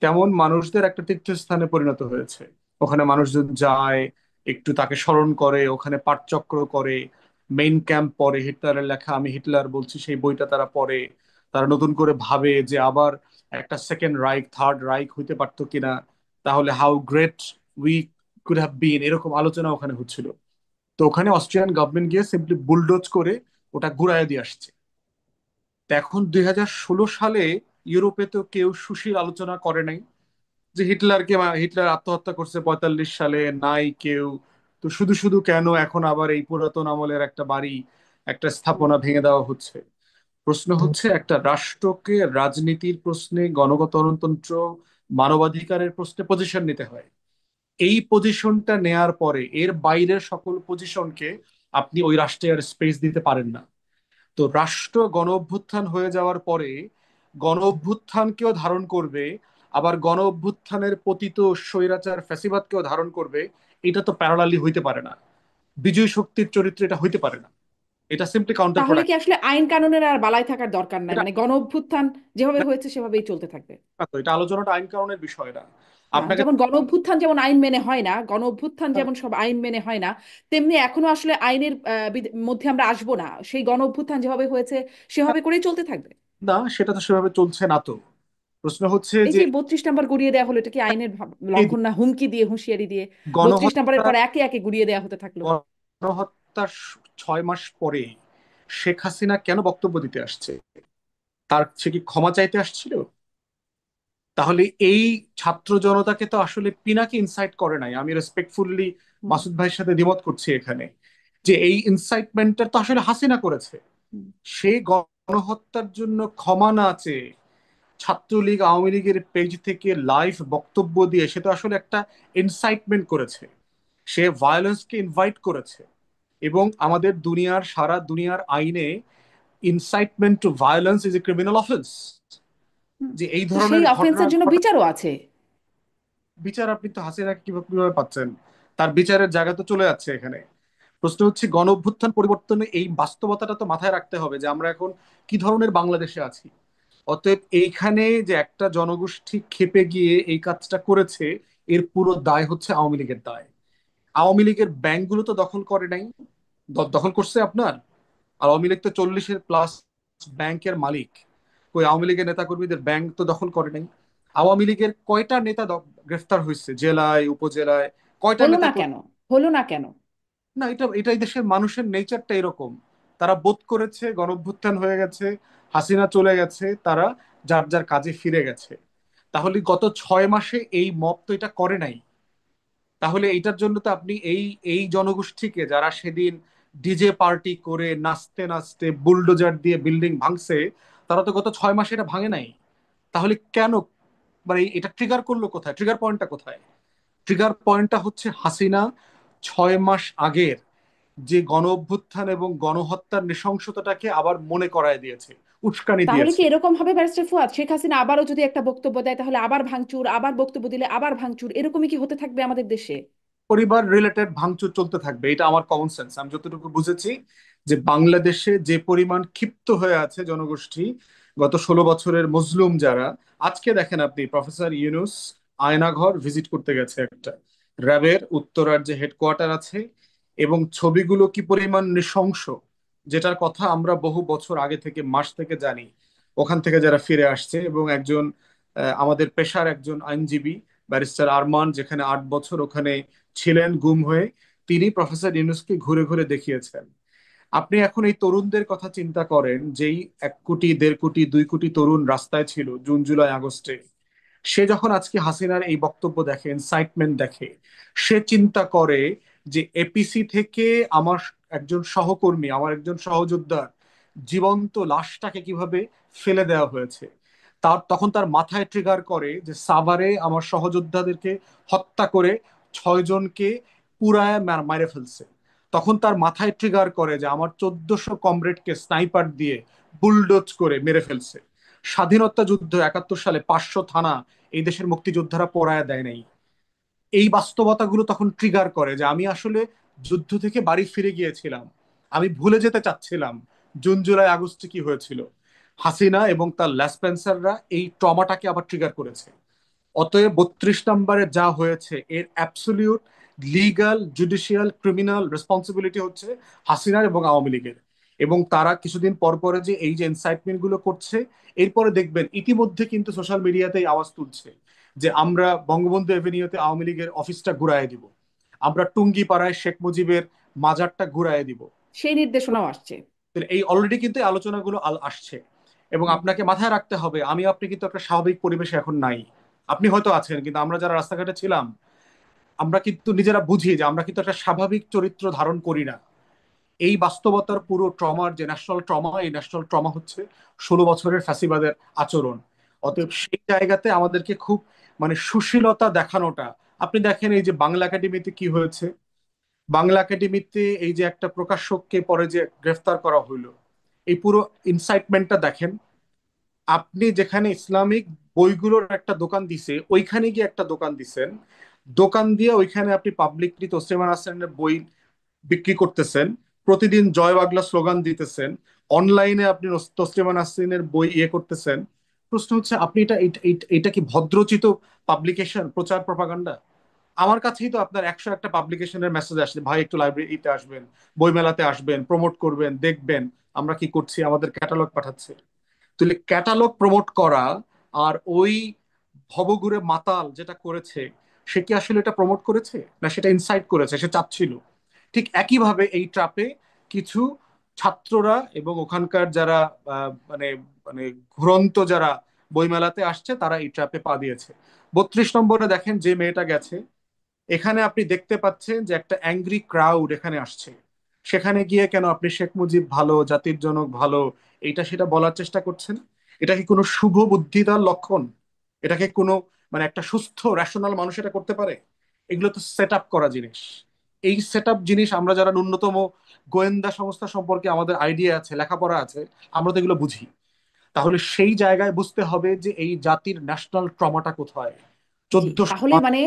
তেমন মানুষদের একটা তীর্থস্থানে পরিণত হয়েছে। ওখানে মানুষজন যায়, একটু তাকে স্মরণ করে, ওখানে পাঠচক্র করে, মেইন ক্যাম্প পড়ে, হিটলারের লেখা আমি হিটলার বলছি সেই বইটা তারা পড়ে। তারা নতুন করে ভাবে যে আবার একটা সেকেন্ড রাইখ, থার্ড রাইখ হইতে পারতো কিনা, তাহলে how great we could have been, এরকম আলোচনা ওখানে হচ্ছিল। তো ওখানে অস্ট্রিয়ান গভর্নমেন্ট গিয়ে সিম্পলি বুলডোজ করে ওটা ঘুরায় দিয়ে আসছে। তো এখন 2016 সালে ইউরোপে তো কেউ সুশীল আলোচনা করে নাই যে হিটলার আত্মহত্যা করছে 45 সালে, নাই কেউ। তো শুধু শুধু কেন এখন আবার এই পুরাতন আমলের একটা বাড়ি, একটা স্থাপনা ভেঙে দেওয়া হচ্ছে? প্রশ্ন হচ্ছে একটা রাষ্ট্রকে রাজনীতির প্রশ্নে, গণতন্ত্র, মানবাধিকারের প্রশ্নে পজিশন নিতে হয়। এই পজিশনটা নেয়ার পরে এর বাইরের সকল পজিশনকে আপনি ওই রাষ্ট্রে আর স্পেস দিতে পারেন না। তো রাষ্ট্র গণ অভ্যুত্থান হয়ে যাওয়ার পরে গণ অভ্যুত্থানকেও ধারণ করবে, আবার গণ অভ্যুত্থানের পতিত স্বৈরাচার ফ্যাসিবাদকেও ধারণ করবে। এটা তো প্যারালালি হইতে পারে না। বিজয় শক্তির চরিত্র এটা হইতে পারে না। এটা সিম্পলি কাউন্টার তাহলে কি প্রোডাক্টিভ। আসলে আইন কানুনের আর বালাই থাকার দরকার নাই, এটা মানে গণ অভ্যুত্থান যেভাবে হয়েছে সেভাবেই চলতে থাকবে? এটা আলোচনাটা আইন কানুনের বিষয় না। না, আপনাকে যেমন গণ অভ্যুত্থান যেমন আইন মেনে হয় না, গণ অভ্যুত্থান যেমন সব আইন মেনে হয় না, তেমনি এখনো আসলে আইনের মধ্যে আমরা আসবো না, সেই গণ অভ্যুত্থান যেভাবে হয়েছে সেভাবে করেই চলতে থাকবে। না, সেটা তো সেভাবে চলছে না তো। প্রশ্ন হচ্ছে এই যে যে 32 নম্বর গুড়িয়ে দেওয়া হলো, এটা কি আইনের এই লঙ্ঘন না? হুমকি দিয়ে, হুঁশিয়ারি দিয়ে 32 নম্বরের গণহত্যা পর একে একে গুড়িয়ে দেওয়া হতে থাকলো। গণহত্যার 6 মাস পরে শেখ হাসিনা কেন বক্তব্য দিতে আসছে? তার সে কি ক্ষমা চাইতে আসছিল? তাহলে এই ছাত্র জনতাকে তো আসলে পিনাকি ইনসাইট করে নাই। আমি রেসপেক্টফুলি হুম। মাসুদ ভাইয়ের সাথে দ্বিমত করছি এখানে, যে এই ইনসাইটমেন্টটা তো আসলে হাসিনা করেছে। হুম। সেই গণহত্যার জন্য ক্ষমা না চেয়ে ছাত্রলীগ আওয়ামী লীগের পেজ থেকে লাইভ বক্তব্য দিয়ে সে তো আসলে একটা ইনসাইটমেন্ট করেছে, সে ভায়োলেন্সকে ইনভাইট করেছে। এবং আমাদের সারা দুনিয়ার আইনে incitement to violence is a criminal offence. Hmm. যে এই তো সেই ধরনের ঘটনা অফেন্সের জন্য ঘটা, বিচারও আছে। বিচার আপনি তো হাসিনাকে কিভাবে কিভাবে পাচ্ছেন? তার বিচারের জায়গা তো চলে যাচ্ছে এখানে। প্রশ্ন হচ্ছে গণ অভ্যুত্থান পরিবর্তনে এই বাস্তবতাটা তো মাথায় রাখতে হবে যে আমরা এখন কি ধরনের বাংলাদেশে আছি। অতএব এইখানে যে একটা জনগোষ্ঠী খেপে গিয়ে এই কাজটা করেছে, এর পুরো দায় হচ্ছে আওয়ামী লীগের দায়। আওয়ামী লীগের ব্যাংকগুলো তো দখল করে নাই, দখল করছে আপনার। আর আওয়ামী লীগ তো 40-এর প্লাস ব্যাংকের মালিক। ওই আওয়ামী লীগের নেতাকর্মীদের ব্যাংক তো দখল করে নাই। আওয়ামী লীগের কয়টা নেতা গ্রেফতার হয়েছে জেলায় উপজেলায়? কয়টা হলো নেতা না কেন? হলো না কেন? না, এটাই দেশের মানুষের নেচারটা এরকম। তারা বোধ করেছে গণঅভ্যুত্থান হয়ে গেছে, হাসিনা চলে গেছে, তারা যার যার কাজে ফিরে গেছে। তাহলে গত 6 মাসে এই মব তো এটা করে নাই। তাহলে এইটার জন্য তো আপনি এই এই জনগোষ্ঠীকে যারা সেদিন ডিজে পার্টি করে নাচতে নাচতে বুলডোজার দিয়ে বিল্ডিং ভাঙছে, তারা তো গত 6 মাসে এটা ভাঙে নাই। তাহলে কেন মানে এটা ট্রিগার করলো কোথায়, ট্রিগার পয়েন্টটা কোথায়? ট্রিগার পয়েন্টটা হচ্ছে হাসিনা 6 মাস আগের যে গণ অভ্যুত্থান এবং গণহত্যার নৃশংসতাটাকে আবার মনে করায় দিয়েছে, উস্কানি তাহলে কি দিয়েছে। এরকম হবে ব্যারিস্টার ফুয়াদ, শেখ হাসিনা আবারও যদি একটা বক্তব্য দেয় তাহলে আবার ভাঙচুর, আবার বক্তব্য দিলে আবার ভাঙচুর, এরকমই কি হতে থাকবে আমাদের দেশে? পরিবার রিলেটেড ভাঙচুর চলতে থাকবে, এটা আমার কমন সেন্স। আমি যতটুকু বুঝেছি যে বাংলাদেশে যে পরিমাণ ক্ষিপ্ত হয়ে আছে জনগোষ্ঠী, গত 16 বছরের মজলুম যারা, আজকে দেখেন আপনি প্রফেসর ইউনুস আয়নাঘর ভিজিট করতে গেছে, একটা র্যাবের উত্তরার যে হেডকোয়ার্টার আছে, এবং ছবিগুলো কি পরিমাণ নৃশংস, যেটার কথা আমরা বহু বছর আগে থেকে, মাস থেকে জানি। ওখান থেকে যারা ফিরে আসছে, এবং একজন আমাদের পেশার একজন আইনজীবী ব্যারিস্টার আরমান, যেখানে 8 বছর ওখানে ছিলেন গুম হয়ে, তিনি প্রফেসর ইউনূসকে ঘুরে ঘুরে দেখিয়েছেন। আপনি এখন এই তরুণদের কথা চিন্তা করেন, যেই 1 কোটি 1.5 কোটি 2 কোটি তরুণ রাস্তায় ছিল জুন জুলাই আগস্টে, সে যখন আজকে হাসিনার এই বক্তব্য দেখে, ইনসাইটমেন্ট দেখে, সে চিন্তা করে যে এপিসি থেকে আমার একজন সহকর্মী, আমার একজন সহযোদ্ধার জীবন্ত লাশটাকে কিভাবে ফেলে দেওয়া হয়েছে। তখন তার মাথায় ট্রিগার করে যে সাভারে আমার সহযোদ্ধাদেরকে হত্যা করে 6 জনকে পুরায় মেরে ফেলছে। তখন তার মাথায় ট্রিগার করে যে আমার 1400 কমরেডকে স্নাইপার দিয়ে বুলডোজ করে মেরে ফেলছে। স্বাধীনতা যুদ্ধ 71 সালে 500 থানা এই দেশের মুক্তিযোদ্ধারা পড়ায় দেয় নাই। এই বাস্তবতাগুলো তখন ট্রিগার করে যে আমি আসলে যুদ্ধ থেকে বাড়ি ফিরে গিয়েছিলাম, আমি ভুলে যেতে চাচ্ছিলাম জুন জুলাই আগস্টে কি হয়েছিল। হাসিনা এবং তার ল্যাসপেন্সাররা এই ট্রমাটাকে আবার ট্রিগার করেছে। অতএব 32 নম্বরে যা হয়েছে এর absolute legal, judicial, criminal responsibility হচ্ছে হাসিনার এবং আওয়ামী লীগের। এবং তারা কিছুদিন পর পরে যে এই যে ইনসাইটমেন্ট গুলো করছে, এরপরে দেখবেন ইতিমধ্যে কিন্তু সোশ্যাল মিডিয়াতেই আওয়াজ তুলছে যে আমরা বঙ্গবন্ধু এভিনিউতে আওয়ামী লীগের অফিসটা ঘুরায় দিব, আমরা টুঙ্গিপাড়ায় শেখ মুজিবের মাজারটা ঘুরায় দিব। সেই নির্দেশনাও আসছে। তো এই অলরেডি কিন্তু এই আলোচনাগুলো আসছে। এবং হুম। আপনাকে মাথায় রাখতে হবে, আমি আপনি কিন্তু একটা স্বাভাবিক পরিবেশে এখন নাই। আপনি হয়তো আছেন, কিন্তু আমরা যারা রাস্তাঘাটে ছিলাম, আমরা কিন্তু নিজেরা বুঝি যে আমরা কিন্তু একটা স্বাভাবিক চরিত্র ধারণ করি না। এই বাস্তবতার পুরো ট্রমার যে ন্যাশনাল ট্রমা, এই ন্যাশনাল ট্রমা হচ্ছে 16 বছরের ফ্যাসিবাদের আচরণ। জি। অতএব সেই জায়গাতে আমাদেরকে খুব মানে সুশীলতা দেখানোটা, আপনি দেখেন এই যে বাংলা একাডেমিতে কি হয়েছে। বাংলা একাডেমিতে এই যে একটা প্রকাশককে পরে যে গ্রেফতার করা হইলো, এই পুরো ইনসাইটমেন্টটা দেখেন। আপনি যেখানে ইসলামিক বইগুলোর একটা দোকান দিছে, ওইখানে গিয়ে একটা দোকান দিছেন, দোকান দিয়ে ওইখানে আপনি পাবলিকলি তসলিমা নাসরিনের বই বিক্রি করতেছেন, প্রতিদিন জয় বাংলা স্লোগান দিতেছেন, অনলাইনে আপনি তসলিমা নাসরিনের বই করতেছেন। প্রশ্ন হচ্ছে আপনি এটা এটা কি ভদ্রচিত পাবলিকেশন, প্রচার প্রপাগান্ডা? আমার কাছেই তো আপনার 101টা পাবলিকেশনের মেসেজ আসছে, ভাই একটু লাইব্রেরিতে আসবেন, বই মেলাতে আসবেন, প্রমোট করবেন, দেখবেন আমরা কি করছি, আমাদের ক্যাটালগ পাঠাচ্ছে। তাহলে ক্যাটালগ প্রমোট করা আর ওই ভবঘুরে মাতাল যেটা করেছে, সে কি আসলে এটা প্রমোট করেছে, না সেটা ইনসাইট করেছে, সে চাচ্ছিল? ঠিক একইভাবে এই ট্রাপে কিছু ছাত্ররা এবং ওখানকার যারা মানে মানে ঘুরন্ত যারা বইমেলাতে আসছে, তারা এই ট্রাপে পা দিয়েছে। 32 নম্বরে দেখেন যে মেয়েটা গেছে, এখানে আপনি দেখতে পাচ্ছেন যে একটা অ্যাংরি ক্রাউড এখানে আসছে। সেখানে গিয়ে কেন আপনি শেখ মুজিব ভালো, জাতির জনক ভালো, এইটা সেটা বলার চেষ্টা করছেন? এটা কি কোনো শুভ বুদ্ধিতার লক্ষণ? এটাকে কোনো মানে একটা সুস্থ রেশনাল মানুষ এটা করতে পারে? এগুলো তো সেট আপ করা জিনিস। এই সেট আপ জিনিস আমরা যারা ন্যূনতম গোয়েন্দা সংস্থা সম্পর্কে আমাদের আইডিয়া আছে, লেখাপড়া আছে, আমরা তো এগুলো বুঝি। তাহলে সেই জায়গায় বুঝতে হবে যে এই জাতির ন্যাশনাল ট্রমাটা কোথায়। জি, 1400। তাহলে মানে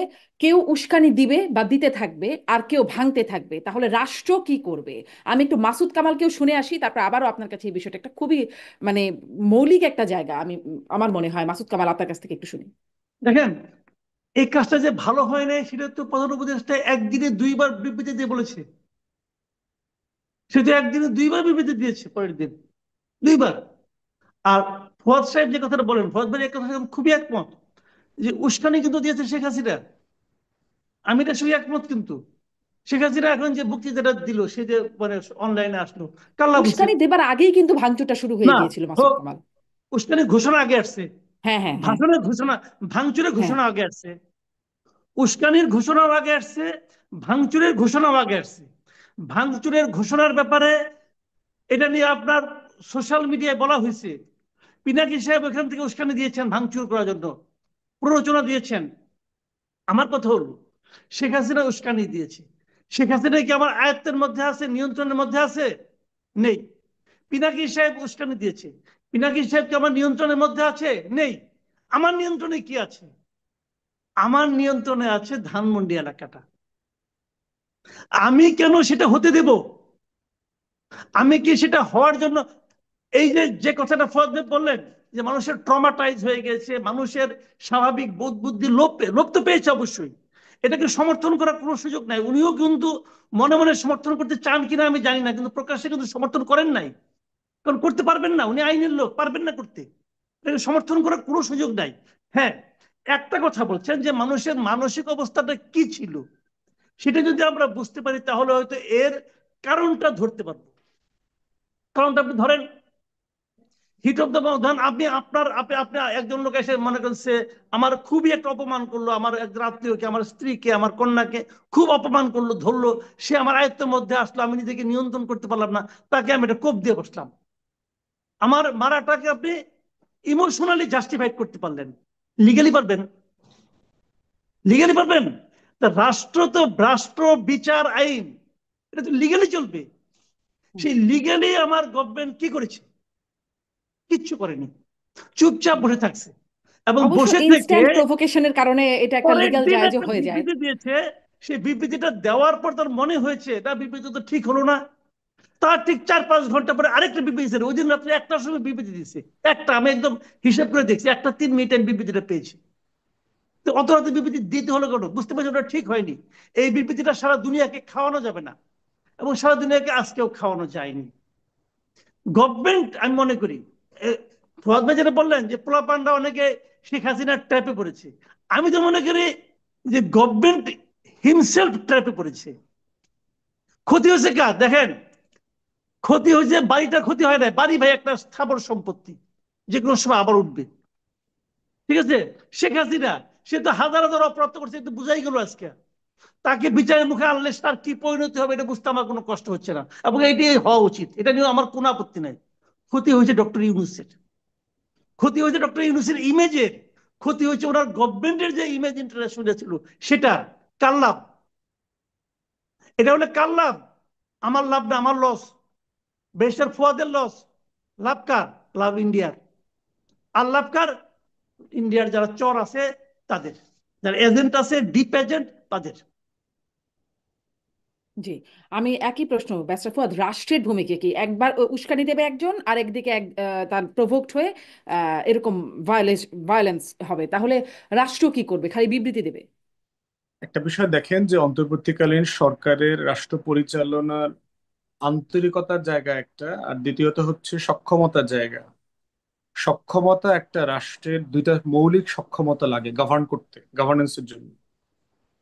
কেউ উস্কানি দিবে বা দিতে থাকবে আর কেউ ভাঙতে থাকবে, তাহলে রাষ্ট্র কি করবে? আমি একটু মাসুদ কামালকেও শুনে আসি, তারপর আবারও আপনার কাছে এই বিষয়টা একটা খুবই মানে মৌলিক একটা জায়গা, আমি আমার মনে হয় মাসুদ কামাল আপনার কাছ থেকে একটু শুনি। দেখেন, এই কাজটা যে ভালো হয় নাই সেটা তো প্রধান উপদেষ্টা একদিনে দুইবার বিবৃতি দিয়ে বলেছে। সে তো একদিনে দুইবার বিবৃতি দিয়েছে, পরের দিন দুইবার। আর ফুয়াদ সাহেব যে কথাটা বলেন, ফুয়াদ ভাই এই কথাটা আমি খুবই একমত, যে উস্কানি কিন্তু দিয়েছে শেখ হাসিনা। আমি এটা সঙ্গে একমত। কিন্তু শেখ হাসিনা এখন যে বক্তৃতাটা দিল, সে যে মানে অনলাইনে আসলো, কাল্লা বুঝছে উস্কানি দেবার আগেই কিন্তু ভাঙচুরটা শুরু হয়ে না। গিয়েছিল মাসুদ হোক, কামাল। উস্কানির ঘোষণা আগে আসছে, হ্যাঁ, হ্যাঁ, হ্যাঁ, ভাষণের ঘোষণা, ভাঙচুরের হ্যাঁ। ঘোষণা আগে আসছে। উস্কানির ঘোষণাও আগে আসছে, ভাঙচুরের ঘোষণাও আগে আসছে। ভাঙচুরের ঘোষণার ব্যাপারে এটা নিয়ে আপনার সোশ্যাল মিডিয়ায় বলা হয়েছে, পিনাকি সাহেব এখান থেকে উস্কানি দিয়েছেন ভাঙচুর করার জন্য। প্ররোচনা দিয়েছেন। আমার কথা হলো, শেখ হাসিনা উস্কানি দিয়েছে। শেখ হাসিনা কি আমার আয়ত্তের মধ্যে আছে, নিয়ন্ত্রণের মধ্যে আছে? নেই। পিনাকি সাহেব উস্কানি দিয়েছে। পিনাকি সাহেব কি আমার নিয়ন্ত্রণের মধ্যে আছে? নেই। আমার নিয়ন্ত্রণে কি আছে? আমার নিয়ন্ত্রণে আছে ধানমন্ডি এলাকাটা। আমি কেন সেটা হতে দেব? আমি কি সেটা হওয়ার জন্য, এই যে যে কথাটা ফজল বললেন যে মানুষের ট্রমাটাইজ হয়ে গেছে, মানুষের স্বাভাবিক বোধ বুদ্ধি লোপ তো পেয়েছে অবশ্যই, এটাকে সমর্থন করার কোনো সুযোগ নাই। উনিও কিন্তু মনে মনে সমর্থন করতে চান কিনা আমি জানি না, কিন্তু প্রকাশ্যে কিন্তু সমর্থন করেন নাই। কারণ করতে পারবেন না, উনি আইনের লোক, পারবেন না করতে। এটাকে সমর্থন করার কোনো সুযোগ নাই। হ্যাঁ, একটা কথা বলছেন যে মানুষের মানসিক অবস্থাটা কি ছিল, সেটা যদি আমরা বুঝতে পারি তাহলে হয়তো এর কারণটা ধরতে পারবো। কারণটা আপনি ধরেন, হিট অফ দ্য ধরেন আপনি আপনার আপনি আপনি একজন লোক এসে মনে করছে আমার খুবই একটা অপমান করলো, আমার একজন আত্মীয়কে, আমার স্ত্রীকে, আমার কন্যাকে খুব অপমান করলো, ধরলো, সে আমার আয়ত্তের মধ্যে আসলো, আমি নিজেকে নিয়ন্ত্রণ করতে পারলাম না, তাকে আমি একটা কোপ দিয়ে বসলাম। আমার মারাটাকে আপনি ইমোশনালি জাস্টিফাইড করতে পারলেন, লিগালি পারবেন? লিগালি পারবেন? তা রাষ্ট্র তো, রাষ্ট্র বিচার আইন, এটা তো লিগালি চলবে। সেই লিগালি আমার গভর্নমেন্ট কি করেছে? কিচ্ছু করেনি, চুপচাপ বসে থাকছে। এবং অবশ্য বসে থেকে ইনস্ট্যান্ট প্রভোকেশনের কারণে এটা একটা পরের লিগ্যাল দিন জায়েজও একটা হয়ে যায়। বিবৃতি দিয়েছে। সেই বিবৃতিটা দেওয়ার পর তার মনে হয়েছে এটা বিবৃতি তো ঠিক হলো না, তার ঠিক 4-5 ঘন্টা পরে আরেকটা বিবৃতি দিয়েছে। ওই দিন রাত্রে 1টার সময় বিবৃতি দিয়েছে একটা, আমি একদম হিসাব করে দেখছি, 1টা 3 মিনিট আমি বিবৃতিটা পেয়েছি। তো অত রাতে বিবৃতি দিতে হলো কেন? বুঝতে পারছি ওটা ঠিক হয়নি। এই বিবৃতিটা সারা দুনিয়াকে খাওয়ানো যাবে না, এবং সারা দুনিয়াকে আজকেও খাওয়ানো যায়নি। গভর্নমেন্ট আমি মনে করি, ফুয়াদ ভাই যেটা বললেন যে পোলাপানরা অনেকে শেখ হাসিনার ট্র্যাপে পড়েছে, আমি তো মনে করি যে গভর্নমেন্ট হিমসেলফ ট্র্যাপে পড়েছে। ক্ষতি হয়েছে কার দেখেন? ক্ষতি হয়েছে বাড়িটার, ক্ষতি হয় না। বাড়ি ভাই একটা স্থাবর সম্পত্তি, যে কোনো সময় আবার উঠবে। ঠিক আছে? শেখ হাসিনা, সে তো হাজার হাজার অপরাধ করছে, কিন্তু বুঝাই গেল আজকে। তাকে বিচারের মুখে আনলে তার কি পরিণতি হবে এটা বুঝতে আমার কোনো কষ্ট হচ্ছে না, এবং এটাই হওয়া উচিত, এটা নিয়ে আমার কোনো আপত্তি নাই। ক্ষতি হয়েছে ডক্টর ইউনূসের, ক্ষতি হয়েছে ডক্টর ইউনূসের ইমেজের, ক্ষতি হয়েছে ওনার গভর্নমেন্টের যে ইমেজ ইন্টারন্যাশনাল ছিল সেটা। কার লাভ? এটা হলে কার লাভ? আমার লাভ না, আমার লস। ব্যারিস্টার ফুয়াদের লস। লাভ কার? লাভ ইন্ডিয়ার। আর লাভ কার? ইন্ডিয়ার যারা চর আছে তাদের, যারা এজেন্ট আছে, ডিপ এজেন্ট, তাদের। জি, আমি একই প্রশ্ন ব্যারিস্টার ফুয়াদ, রাষ্ট্রের ভূমিকা কি? একবার উস্কানি দেবে একজন, আর একদিকে তার প্রভোক্ট হয়ে এরকম ভায়োলেন্স হবে, তাহলে রাষ্ট্র কি করবে? খালি বিবৃতি দেবে? একটা বিষয় দেখেন যে অন্তর্বর্তীকালীন সরকারের রাষ্ট্র পরিচালনার আন্তরিকতার জায়গা একটা, আর দ্বিতীয়ত হচ্ছে সক্ষমতার জায়গা। সক্ষমতা, একটা রাষ্ট্রের দুইটা মৌলিক সক্ষমতা লাগে গভর্ন করতে, গভর্নেন্সের জন্য।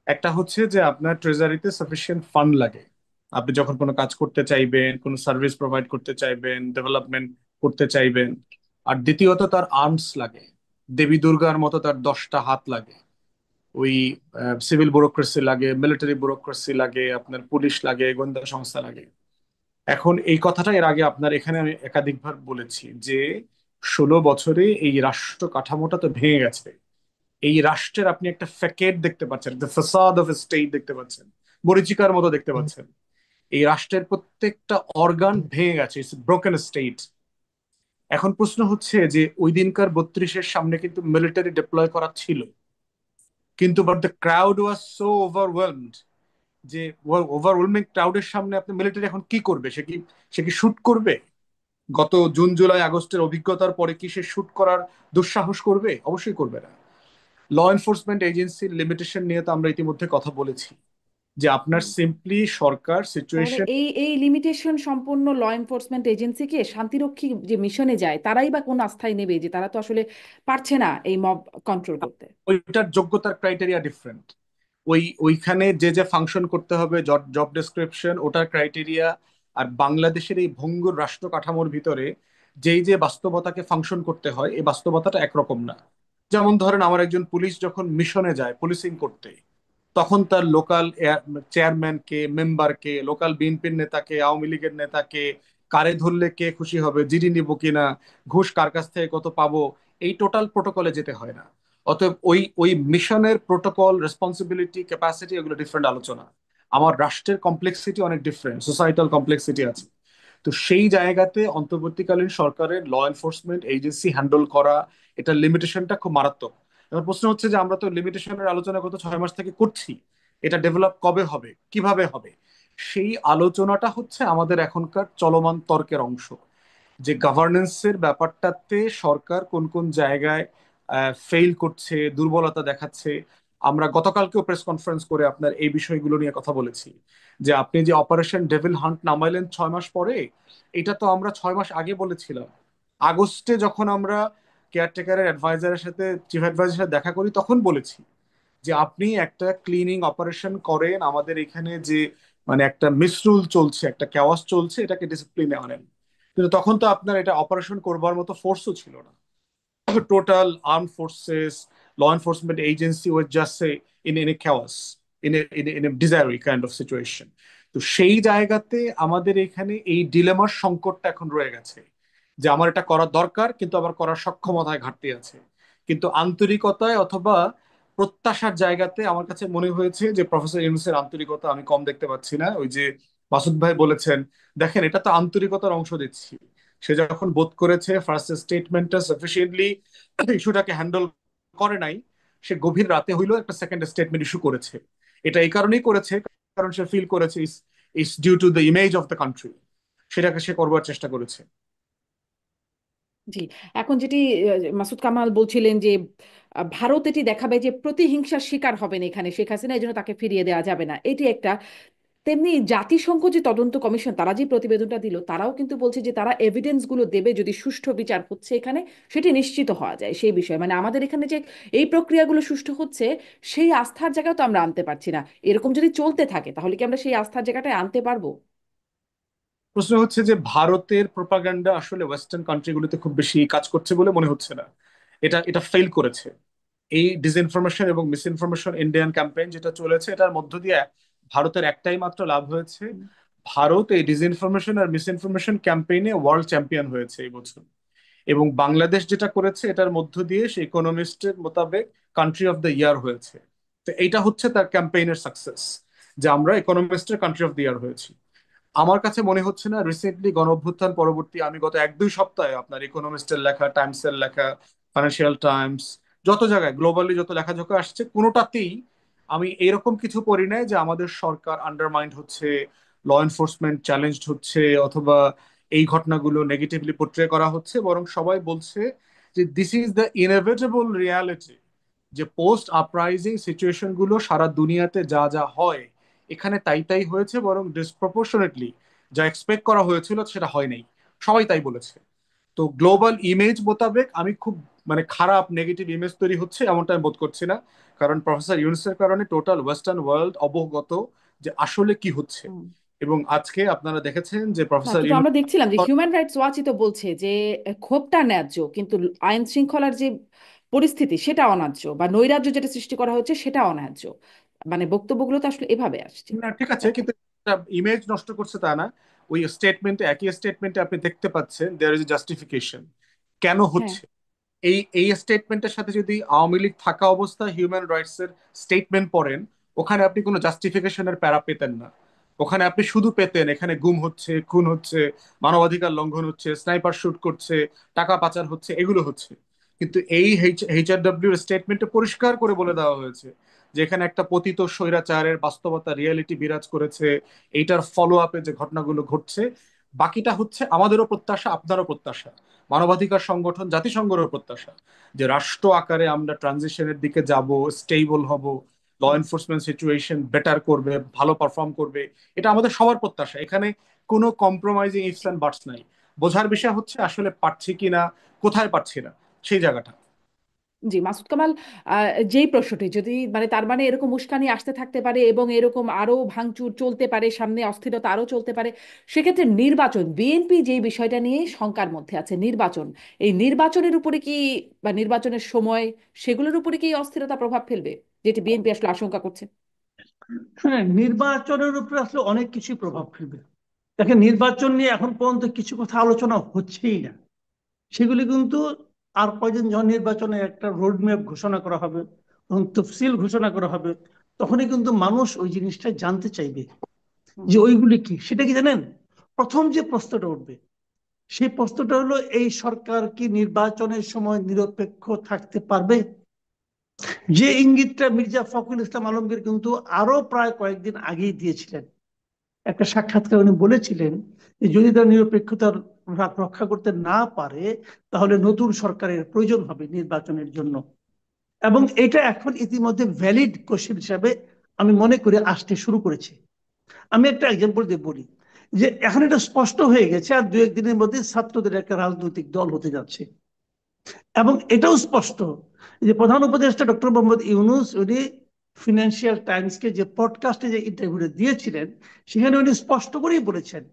একটা হচ্ছে যে আপনার ট্রেজারিতে সাফিসিয়েন্ট ফান্ড লাগে, আপনি যখন কোনো কাজ করতে চাইবেন, কোনো সার্ভিস প্রোভাইড করতে চাইবেন, ডেভেলপমেন্ট করতে চাইবেন। আর দ্বিতীয়ত তার আর্মস লাগে, দেবী দুর্গার মতো তার 10টা হাত লাগে। ওই সিভিল ব্যুরোক্রেসি লাগে, মিলিটারি ব্যুরোক্রেসি লাগে, আপনার পুলিশ লাগে, গোয়েন্দা সংস্থা লাগে। এখন এই কথাটা এর আগে আপনার এখানে আমি একাধিকবার বলেছি যে 16 বছরে এই রাষ্ট্র কাঠামোটা তো ভেঙে গেছে। এই রাষ্ট্রের আপনি একটা ফ্যাকেট দেখতে পাচ্ছেন, দ্য ফ্যাসাদ অফ স্টেট দেখতে পাচ্ছেন, মরীচিকার মতো দেখতে পাচ্ছেন। এই রাষ্ট্রের প্রত্যেকটা অর্গান ভেঙে গেছে, ইটস ব্রোকেন স্টেট। এখন প্রশ্ন হচ্ছে যে ওই দিনকার 32-এর সামনে কিন্তু মিলিটারি ডিপ্লয় করা ছিল, কিন্তু but the crowd was so overwhelmed যে ওভারওয়েলমিং ক্রাউডের সামনে আপনি মিলিটারি এখন কি করবে? সে কি শুট করবে? গত জুন জুলাই আগস্টের অভিজ্ঞতার পরে কি সে শুট করার দুঃসাহস করবে? অবশ্যই করবে না। ল এনফোর্সমেন্ট এজেন্সির লিমিটেশন নিয়ে তো আমরা ইতিমধ্যে কথা বলেছি, যে আপনার সিম্পলি সরকার তাহলে সিচুয়েশন। এই এই লিমিটেশন সম্পন্ন ল এনফোর্সমেন্ট এজেন্সিকে শান্তিরক্ষী যে মিশনে যায় তারাই বা কোন আস্থায় নেবে, যে তারা তো আসলে পারছে না এই মব কন্ট্রোল করতে? ওইটার যোগ্যতার ক্রাইটেরিয়া ডিফারেন্ট। ওইখানে যে যে ফাংশন করতে হবে, জব ডেসক্রিপশন, ওটার ক্রাইটেরিয়া, আর বাংলাদেশের এই ভঙ্গুর রাষ্ট্র কাঠামোর ভিতরে যেই যে বাস্তবতাকে ফাংশন করতে হয়, এই বাস্তবতাটা একরকম না। যেমন ধরেন আমার একজন পুলিশ যখন মিশনে যায় পুলিশিং করতে, তখন তার লোকাল চেয়ারম্যানকে, মেম্বারকে, লোকাল বিএনপির নেতাকে, আওয়ামী লীগের নেতাকে, কারে ধরলে কে খুশি হবে, জিডি নিব কিনা, ঘুষ কার কাছ থেকে কত পাবো, এই টোটাল প্রোটোকলে যেতে হয় না। অতএব ওই ওই মিশনের প্রোটোকল, রেসপন্সিবিলিটি, ক্যাপাসিটি এগুলো ডিফারেন্ট আলোচনা। আমার রাষ্ট্রের কমপ্লেক্সিটি অনেক ডিফারেন্ট, সোসাইটাল কমপ্লেক্সিটি আছে। তো সেই জায়গাতে অন্তর্বর্তীকালীন সরকারের ল এনফোর্সমেন্ট এজেন্সি হ্যান্ডেল করা, এটা লিমিটেশনটা খুব মারাত্মক। এবার প্রশ্ন হচ্ছে যে আমরা তো লিমিটেশনের আলোচনা গত 6 মাস থেকে করছি, এটা ডেভেলপ কবে হবে, কিভাবে হবে? সেই আলোচনাটা হচ্ছে আমাদের এখনকার চলমান তর্কের অংশ, যে গভর্নেন্সের ব্যাপারটাতে সরকার কোন কোন জায়গায় ফেইল করছে, দুর্বলতা দেখাচ্ছে। আমরা গতকালকেও প্রেস কনফারেন্স করে আপনার এই বিষয়গুলো নিয়ে কথা বলেছি, যে আপনি যে অপারেশন ডেভিল হান্ট নামাইলেন 6 মাস পরে, এটা তো আমরা 6 মাস আগে বলেছিলাম। আগস্টে যখন আমরা কেয়ারটেকারের অ্যাডভাইজারের সাথে, চিফ অ্যাডভাইজারের সাথে দেখা করি, তখন বলেছি যে আপনি একটা ক্লিনিং অপারেশন করেন, আমাদের এখানে যে মানে একটা মিসরুল চলছে, একটা ক্যাওয়াস চলছে, এটাকে ডিসিপ্লিনে আনেন। কিন্তু তখন তো আপনার এটা অপারেশন করবার মতো ফোর্সও ছিল না। Total arm forces, law enforcement agency was just in a chaos, in a disarray kind of situation. তো সেই জায়গাতে আমাদের এখানে এই ডিলেমার সংকটটা এখন রয়ে গেছে, যে আমার এটা করা দরকার কিন্তু আবার করার সক্ষমতায় ঘাটতি আছে। কিন্তু আন্তরিকতায় অথবা প্রত্যাশার জায়গাতে আমার কাছে মনে হয়েছে যে প্রফেসর ইউনূসের আন্তরিকতা আমি কম দেখতে পাচ্ছি না। ওই যে মাসুদ ভাই বলেছেন, দেখেন এটা তো আন্তরিকতার অংশ দিচ্ছি। সে যখন বোধ করেছে ফার্স্ট স্টেটমেন্টটা সাফিসিয়েন্টলি ইস্যুটাকে হ্যান্ডেল করে নাই, সে গভীর রাতে হইলেও একটা সেকেন্ড স্টেটমেন্ট ইস্যু করেছে। এটা এই কারণেই করেছে কারণ সে ফিল করেছে is due to the image of the country, সেটাকে সে করবার চেষ্টা করেছে। জি। এখন যেটি মাসুদ কামাল বলছিলেন যে ভারত এটি দেখাবে যে প্রতিহিংসার শিকার হবেন এখানে শেখ হাসিনা, এই জন্য তাকে ফিরিয়ে দেওয়া যাবে না, এটি একটা। তেমনি জাতিসংঘ যে তদন্ত কমিশন তারা যে প্রতিবেদনটা দিল, তারাও কিন্তু বলছে যে তারা এভিডেন্স গুলো দেবে যদি সুষ্ঠু বিচার হচ্ছে এখানে সেটি নিশ্চিত হওয়া যায় সেই বিষয়ে। মানে আমাদের এখানে যে এই প্রক্রিয়াগুলো সুষ্ঠু হচ্ছে, সেই আস্থার জায়গাও তো আমরা আনতে পারছি না। এরকম যদি চলতে থাকে তাহলে কি আমরা সেই আস্থার জায়গাটায় আনতে পারবো? প্রশ্ন হচ্ছে যে ভারতের প্রোপাগান্ডা আসলে ওয়েস্টার্ন কান্ট্রিগুলোতে খুব বেশি কাজ করছে বলে মনে হচ্ছে না। এটা এটা ফেল করেছে। এই ডিসইনফরমেশন এবং মিসইনফরমেশন ইন্ডিয়ান ক্যাম্পেইন যেটা চলেছে, এটার মধ্য দিয়ে ভারতের একটাই মাত্র লাভ হয়েছে। ভারত এই ডিসইনফরমেশন আর মিসইনফরমেশন ক্যাম্পেইনে ওয়ার্ল্ড চ্যাম্পিয়ন হয়েছে এই বছর। এবং বাংলাদেশ যেটা করেছে, এটার মধ্য দিয়ে সে ইকোনমিস্টের মোতাবেক কান্ট্রি অফ দ্য ইয়ার হয়েছে। তো এইটা হচ্ছে তার ক্যাম্পেইনের সাকসেস, যে আমরা ইকোনমিস্টের কান্ট্রি অফ দ্য ইয়ার হয়েছি। আমার কাছে মনে হচ্ছে না রিসেন্টলি গণ অভ্যুত্থান পরবর্তী আমি গত 1-2 সপ্তাহে আপনার ইকোনমিস্টের লেখা, টাইমসের লেখা, ফাইন্যান্সিয়াল টাইমস, যত জায়গায় গ্লোবালি যত লেখাজোখা আসছে, কোনোটাতেই আমি এরকম কিছু পড়ি নাই যে আমাদের সরকার আন্ডারমাইন্ড হচ্ছে, ল এনফোর্সমেন্ট চ্যালেঞ্জড হচ্ছে, অথবা এই ঘটনাগুলো নেগেটিভলি পোট্রে করা হচ্ছে। বরং সবাই বলছে যে this is the inevitable reality, যে পোস্ট আপরাইজিং সিচুয়েশন গুলো সারা দুনিয়াতে যা যা হয়, এখানে তাই তাই হয়েছে, বরং ডিসপ্রপোর্শনেটলি যা এক্সপেক্ট করা হয়েছিল সেটা হয় নাই। সবাই তাই বলেছে। তো গ্লোবাল ইমেজ মোতাবেক আমি খুব মানে খারাপ নেগেটিভ ইমেজ তৈরি হচ্ছে এমনটা আমি বোধ করছি না। কারণ প্রফেসর ইউনুসের কারণে টোটাল ওয়েস্টার্ন ওয়ার্ল্ড অবগত যে আসলে কি হচ্ছে। হুম। এবং আজকে আপনারা দেখেছেন যে না, প্রফেসর কিন্তু ইউনুস, আমরা দেখছিলাম যে হিউম্যান রাইটস ওয়াচই তো বলছে যে ক্ষোভটা ন্যায্য, কিন্তু আইন শৃঙ্খলার যে পরিস্থিতি সেটা অন্যায্য, বা নৈরাজ্য যেটা সৃষ্টি করা হচ্ছে সেটা অন্যায্য। মানে বক্তব্যগুলো তো আসলে এভাবে আসছে। না ঠিক আছে, কিন্তু ইমেজ নষ্ট করছে তা না। ওই স্টেটমেন্টে, একই স্টেটমেন্টে আপনি দেখতে পাচ্ছেন দেয়ার ইজ জাস্টিফিকেশন কেন হ্যাঁ। হচ্ছে। এই এই স্টেটমেন্টের সাথে যদি আওয়ামী লীগ থাকা অবস্থায় হিউম্যান রাইটস এর স্টেটমেন্ট পড়েন, ওখানে আপনি কোনো জাস্টিফিকেশনের প্যারা পেতেন না। ওখানে আপনি শুধু পেতেন এখানে গুম হচ্ছে, খুন হচ্ছে, মানবাধিকার লঙ্ঘন হচ্ছে, স্নাইপার শুট করছে, টাকা পাচার হচ্ছে, এগুলো হচ্ছে। কিন্তু এই এইচআরডব্লিউ স্টেটমেন্টে পরিষ্কার করে বলে দেওয়া হয়েছে যে এখানে একটা পতিত স্বৈরাচারের বাস্তবতা, রিয়েলিটি বিরাজ করেছে। এইটার ফলো আপে যে ঘটনাগুলো ঘটছে, বাকিটা হচ্ছে আমাদেরও প্রত্যাশা, আপনারও প্রত্যাশা, মানবাধিকার সংগঠন জাতিসংঘেরও প্রত্যাশা, যে রাষ্ট্র আকারে আমরা ট্রানজিশনের দিকে যাব, স্টেবল হব, ল এনফোর্সমেন্ট সিচুয়েশন বেটার করবে, ভালো পারফর্ম করবে। এটা আমাদের সবার প্রত্যাশা। এখানে কোনো কম্প্রোমাইজিং ইফস অ্যান্ড বাটস নাই। বোঝার বিষয় হচ্ছে আসলে পারছি কিনা, কোথায় পারছি না, সেই জায়গাটা। জি, মাসুদ কামাল, যেই প্রশ্নটি যদি মানে তার মানে এরকম উস্কানি আসতে থাকতে পারে এবং এরকম আরো ভাঙচুর চলতে পারে, সামনে অস্থিরতা আরো চলতে পারে, সেক্ষেত্রে নির্বাচন, বিএনপি যেই বিষয়টা নিয়ে শঙ্কার মধ্যে আছে, নির্বাচন, এই নির্বাচনের উপরে কি বা নির্বাচনের সময় সেগুলোর উপরে কি এই অস্থিরতা প্রভাব ফেলবে, যেটি বিএনপি আসলে আশঙ্কা করছে? শুনে, নির্বাচনের উপরে আসলে অনেক কিছু প্রভাব ফেলবে। দেখেন, নির্বাচন নিয়ে এখন পর্যন্ত কিছু কথা আলোচনা হচ্ছেই না। সেগুলি কিন্তু আর কয়দিন যখন নির্বাচনের একটা রোড ম্যাপ ঘোষণা করা হবে, তখন তফসিল ঘোষণা করা হবে, তখনই কিন্তু মানুষ ওই জিনিসটা জানতে চাইবে যে ওইগুলি কি। সেটা কি জানেন? প্রথম যে প্রশ্নটা উঠবে সেই প্রশ্নটা হলো, এই সরকার কি নির্বাচনের সময় নিরপেক্ষ থাকতে পারবে? যে ইঙ্গিতটা মির্জা ফখরুল ইসলাম আলমগীর কিন্তু আরো প্রায় কয়েকদিন আগেই দিয়েছিলেন। একটা সাক্ষাৎকারে উনি বলেছিলেন যে যদি তারা নিরপেক্ষতা রক্ষা করতে না পারে, তাহলে নতুন সরকারের প্রয়োজন হবে নির্বাচনের জন্য। এবং এটা এখন ইতিমধ্যে ভ্যালিড কোশ্চেন হিসাবে আমি মনে করি আসতে শুরু করেছে। আমি একটা এক্সাম্পল দিয়ে বলি যে এখন এটা স্পষ্ট হয়ে গেছে আর দু একদিনের মধ্যে ছাত্রদের একটা রাজনৈতিক দল হতে যাচ্ছে। এবং এটাও স্পষ্ট যে প্রধান উপদেষ্টা ডক্টর মোহাম্মদ ইউনূস উনি ফিনান্সিয়াল টাইমসকে যে পডকাস্টে যে ইন্টারভিউটা দিয়েছিলেন, সেখানে উনি স্পষ্ট করেই বলেছেন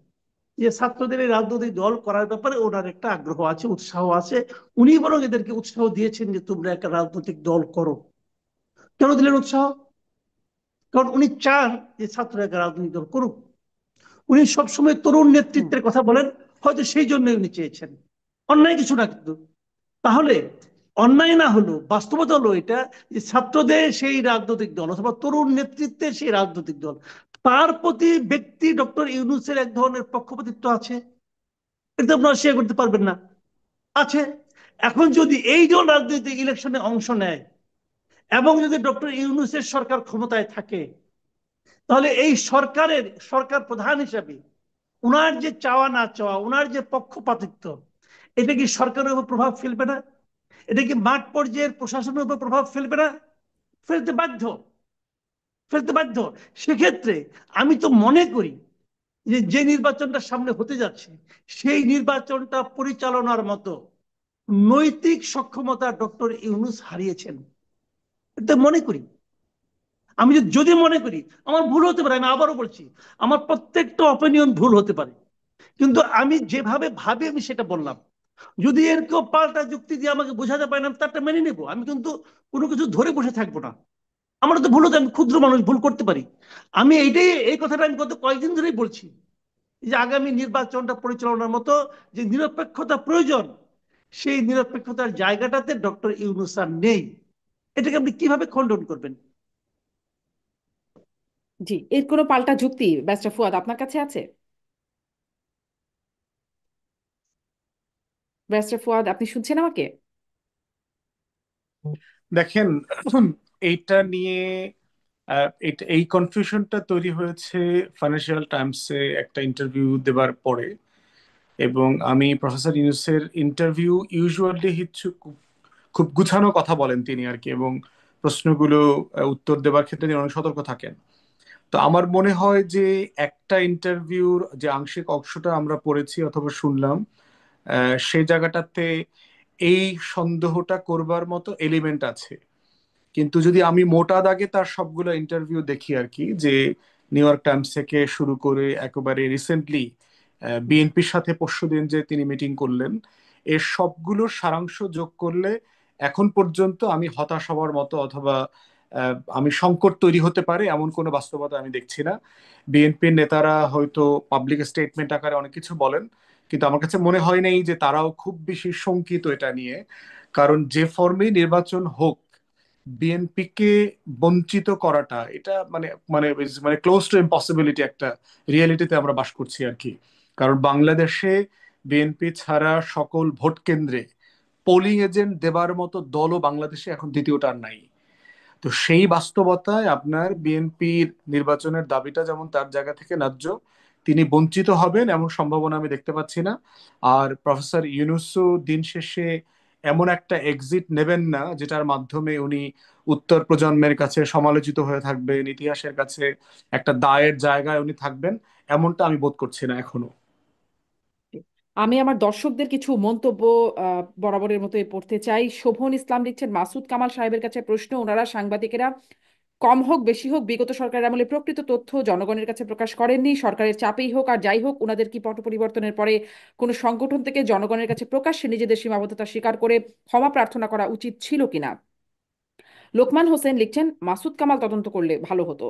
যে ছাত্রদের এই রাজনৈতিক দল করার ব্যাপারে ওনার একটা আগ্রহ আছে, উৎসাহ আছে। উনি বরং এদেরকে উৎসাহ দিয়েছেন যে তোমরা একটা রাজনৈতিক দল করো। কেন দিলেন উৎসাহ? কারণ উনি চান যে ছাত্ররা একটা রাজনৈতিক দল করুক। উনি সবসময় তরুণ নেতৃত্বের কথা বলেন, হয়তো সেই জন্যই উনি চেয়েছেন। অন্যায় কিছু না কিন্তু। তাহলে অন্যায় না হলো, বাস্তবতা হলো এটা যে ছাত্রদের সেই রাজনৈতিক দল অথবা তরুণ নেতৃত্বের সেই রাজনৈতিক দল, তার প্রতি ব্যক্তি ডক্টর ইউনূসের এক ধরনের পক্ষপাতিত্ব আছে। এটা আপনারা শেয়ার করতে পারবেন না, আছে। এখন যদি এই দল রাজনৈতিক ইলেকশনে অংশ নেয় এবং যদি ডক্টর ইউনূসের সরকার ক্ষমতায় থাকে, তাহলে এই সরকার প্রধান হিসাবে উনার যে চাওয়া না চাওয়া, উনার যে পক্ষপাতিত্ব, এটা কি সরকারের উপর প্রভাব ফেলবে না? এটা কি মাঠ পর্যায়ের প্রশাসনের উপর প্রভাব ফেলবে না? ফেলতে বাধ্য, ফেলতে বাধ্য। সেক্ষেত্রে আমি তো মনে করি যে যে নির্বাচনটা সামনে হতে যাচ্ছে, সেই নির্বাচনটা পরিচালনার মতো নৈতিক সক্ষমতা ডক্টর ইউনূস হারিয়েছেন, এটা মনে করি। আমি যদি মনে করি, আমার ভুল হতে পারে, আমি আবারও বলছি, আমার প্রত্যেকটা অপিনিয়ন ভুল হতে পারে, কিন্তু আমি যেভাবে ভাবি আমি সেটা বললাম। যদি এর কেউ পাল্টা যুক্তি দিয়ে আমাকে বোঝাতে পারে না, আমি তারটা মেনে নেবো। আমি কিন্তু কোনো কিছু ধরে বসে থাকবো না। আমার তো ভুল হতে, আমি ক্ষুদ্র মানুষ, ভুল করতে পারি। আমি এইটাই, এই কথাটা আমি গত কয়েকদিন ধরেই বলছি যে আগামী নির্বাচনটা পরিচালনার মতো যে নিরপেক্ষতা প্রয়োজন, সেই নিরপেক্ষতার জায়গাটাতে ডক্টর ইউনূস আর নেই। এটাকে আপনি কিভাবে খণ্ডন করবেন? জি, এর কোনো পাল্টা যুক্তি ব্যারিস্টার ফুয়াদ আপনার কাছে আছে? ব্যারিস্টার ফুয়াদ, আপনি শুনছেন আমাকে? দেখেন, এইটা নিয়ে এই কনফিউশনটা তৈরি হয়েছে ফাইন্যান্সিয়াল টাইমসে একটা ইন্টারভিউ দেবার পরে। এবং আমি প্রফেসর ইউনূসের ইন্টারভিউ ইউজুয়ালি হচ্ছে খুব গুছানো কথা বলেন তিনি আর কি, এবং প্রশ্নগুলো উত্তর দেবার ক্ষেত্রে তিনি অনেক সতর্ক থাকেন। তো আমার মনে হয় যে একটা ইন্টারভিউর যে আংশিক অংশটা আমরা পড়েছি অথবা শুনলাম, সেই জায়গাটাতে এই সন্দেহটা করবার মতো এলিমেন্ট আছে। কিন্তু যদি আমি মোটা দাগে তার সবগুলো ইন্টারভিউ দেখি আর কি, যে নিউ ইয়র্ক টাইমস থেকে শুরু করে একেবারে রিসেন্টলি বিএনপির সাথে পরশুদিন যে তিনি মিটিং করলেন, এর সবগুলোর সারাংশ যোগ করলে এখন পর্যন্ত আমি হতাশ হওয়ার মতো অথবা আমি সংকট তৈরি হতে পারে এমন কোনো বাস্তবতা আমি দেখছি না। বিএনপির নেতারা হয়তো পাবলিক স্টেটমেন্ট আকারে অনেক কিছু বলেন, কিন্তু আমার কাছে মনে হয় নাই যে তারাও খুব বেশি শঙ্কিত এটা নিয়ে। কারণ যে ফর্মে নির্বাচন হোক, বিএনপি কে বঞ্চিত করাটা এটা মানে মানে মানে ক্লোজ টু ইম্পসিবিলিটি একটা রিয়েলিটিতে আমরা বাস করছি আর কি। কারণ বাংলাদেশে বিএনপি ছাড়া সকল ভোট কেন্দ্রে পোলিং এজেন্ট দেবার মতো দলও বাংলাদেশে এখন দ্বিতীয়টা আর নাই। তো সেই বাস্তবতায় আপনার বিএনপির নির্বাচনের দাবিটা যেমন তার জায়গা থেকে ন্যায্য, তিনি বঞ্চিত হবেন এমন সম্ভাবনা আমি দেখতে পাচ্ছি না। আর প্রফেসর ইউনূসও দিন শেষে এমন একটা এক্সিট নেবেন না যেটার মাধ্যমে উনি উত্তর প্রজন্মের কাছে সমালোচিত হয়ে থাকবেন, ইতিহাসের কাছে একটা দায়ের জায়গায় উনি থাকবেন, এমনটা আমি বোধ করছি না এখনো। আমি আমার দর্শকদের কিছু মন্তব্য বরাবরের মতোই পড়তে চাই। শোভন ইসলাম লিখছেন, মাসুদ কামাল সাহেবের কাছে প্রশ্ন, ওনারা সাংবাদিকেরা কম হোক বেশি হোক বিগত সরকারের আমলে প্রকৃত তথ্য জনগণের কাছে প্রকাশ করেননি। সরকারের চাপেই হোক আর যাই হোক, ওনাদের কি পট পরিবর্তনের পরে কোনো সংগঠন থেকে জনগণের কাছে প্রকাশ্যে নিজেদের সীমাবদ্ধতা স্বীকার করে ক্ষমা প্রার্থনা করা উচিত ছিল কিনা? লোকমান হোসেন লিখছেন, মাসুদ কামাল তদন্ত করলে ভালো হতো।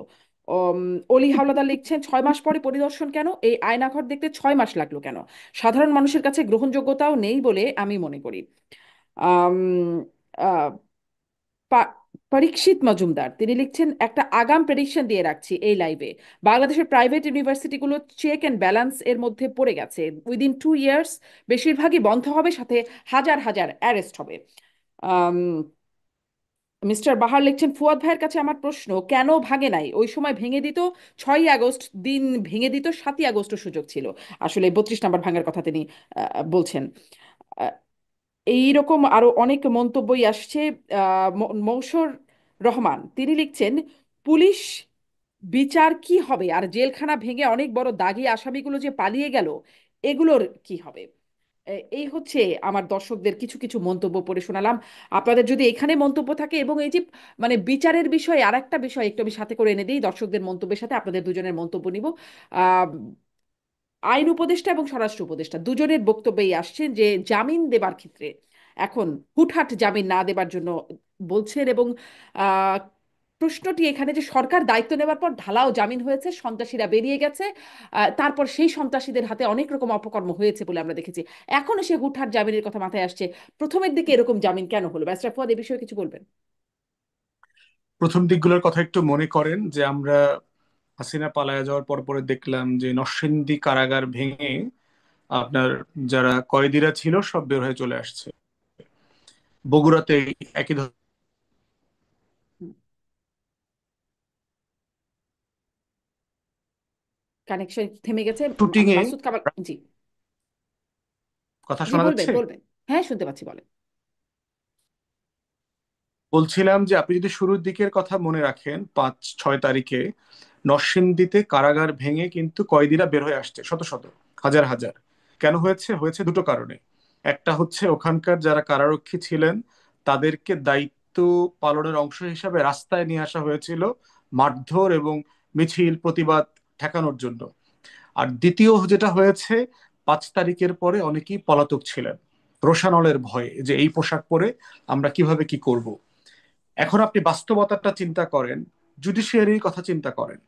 উম, অলি হাওলাদার লিখছেন, 6 মাস পরে পরিদর্শন কেন? এই আয়নাঘর দেখতে 6 মাস লাগলো কেন? সাধারণ মানুষের কাছে গ্রহণযোগ্যতাও নেই বলে আমি মনে করি। আম, আহ, পা- পরীক্ষিত মজুমদার তিনি লিখছেন, একটা আগাম প্রেডিকশন দিয়ে রাখছি এই লাইভে, বাংলাদেশের প্রাইভেট ইউনিভার্সিটিগুলো চেক অ্যান্ড ব্যালেন্স এর মধ্যে পড়ে গেছে, উইদিন 2 ইয়ার্স বেশিরভাগই বন্ধ হবে, সাথে হাজার হাজার অ্যারেস্ট হবে। মিস্টার বাহার লিখছেন, ফুয়াদ ভাইয়ের কাছে আমার প্রশ্ন, কেন ভাঙে নাই? ওই সময় ভেঙে দিত, 6ই আগস্ট দিন ভেঙে দিত, 7ই আগস্ট সুযোগ ছিল। আসলে 32 নম্বর ভাঙার কথা তিনি বলছেন। আহ, এইরকম আরো অনেক মন্তব্যই আসছে। মৌসুর রহমান তিনি লিখছেন, পুলিশ বিচার কি হবে, আর জেলখানা ভেঙে অনেক বড় দাগি আসামিগুলো যে পালিয়ে গেল, এগুলোর কি হবে? এই হচ্ছে আমার দর্শকদের কিছু কিছু মন্তব্য পড়ে শোনালাম। আপনাদের যদি এখানে মন্তব্য থাকে, এবং এই যে মানে বিচারের বিষয়ে আর একটা বিষয় একটু আমি সাথে করে এনে দিই, দর্শকদের মন্তব্যের সাথে আপনাদের দুজনের মন্তব্য নিব। আহ আইন উপদেষ্টা এবং স্বরাষ্ট্র উপদেষ্টা দুজনের বক্তব্যেই আসছেন যে জামিন দেবার ক্ষেত্রে এখন হুটহাট জামিন না দেবার জন্য বলছেন। এবং আহ, প্রশ্নটি এখানে যে সরকার দায়িত্ব নেবার পর ঢালাও জামিন হয়েছে, সন্ত্রাসীরা বেরিয়ে গেছে, তারপর সেই সন্ত্রাসীদের হাতে অনেক রকম অপকর্ম হয়েছে বলে আমরা দেখেছি, এখনো সে হুটহাট জামিনের কথা মাথায় আসছে। প্রথমের দিকে এরকম জামিন কেন হলো? ব্যারিস্টার ফুয়াদ, এ বিষয়ে কিছু বলবেন? প্রথম দিকগুলোর কথা একটু মনে করেন যে আমরা হাসিনা পালায়া যাওয়ার পর পরে দেখলাম যে নরসিংদী কারাগার ভেঙে আপনার যারা কয়েদিরা ছিল সব বের হয়ে চলে আসছে। বগুড়াতে একই ধরনের কানেকশন থেমে গেছে। শুটিং এ মাসুদ কামাল। জি। কথা জি, শোনা বলবেন যাচ্ছে। বলবেন। হ্যাঁ, শুনতে পাচ্ছি, বলেন। বলছিলাম যে আপনি যদি শুরুর দিকের কথা মনে রাখেন, 5-6 তারিখে নরসিংদীতে কারাগার ভেঙে কিন্তু কয়েদিরা বের হয়ে আসছে শত শত, হাজার হাজার। কেন হয়েছে? হয়েছে দুটো কারণে। একটা হচ্ছে ওখানকার যারা কারারক্ষী ছিলেন তাদেরকে দায়িত্ব পালনের অংশ হিসাবে রাস্তায় নিয়ে আসা হয়েছিল মারধর এবং মিছিল প্রতিবাদ ঠেকানোর জন্য। আর দ্বিতীয় যেটা হয়েছে, 5 তারিখের পরে অনেকেই পলাতক ছিলেন রোষানলের ভয়ে যে এই পোশাক পরে আমরা কিভাবে কি করব। এখন আপনি বাস্তবতাটা চিন্তা করেন, জুডিশিয়ারির কথা চিন্তা করেন।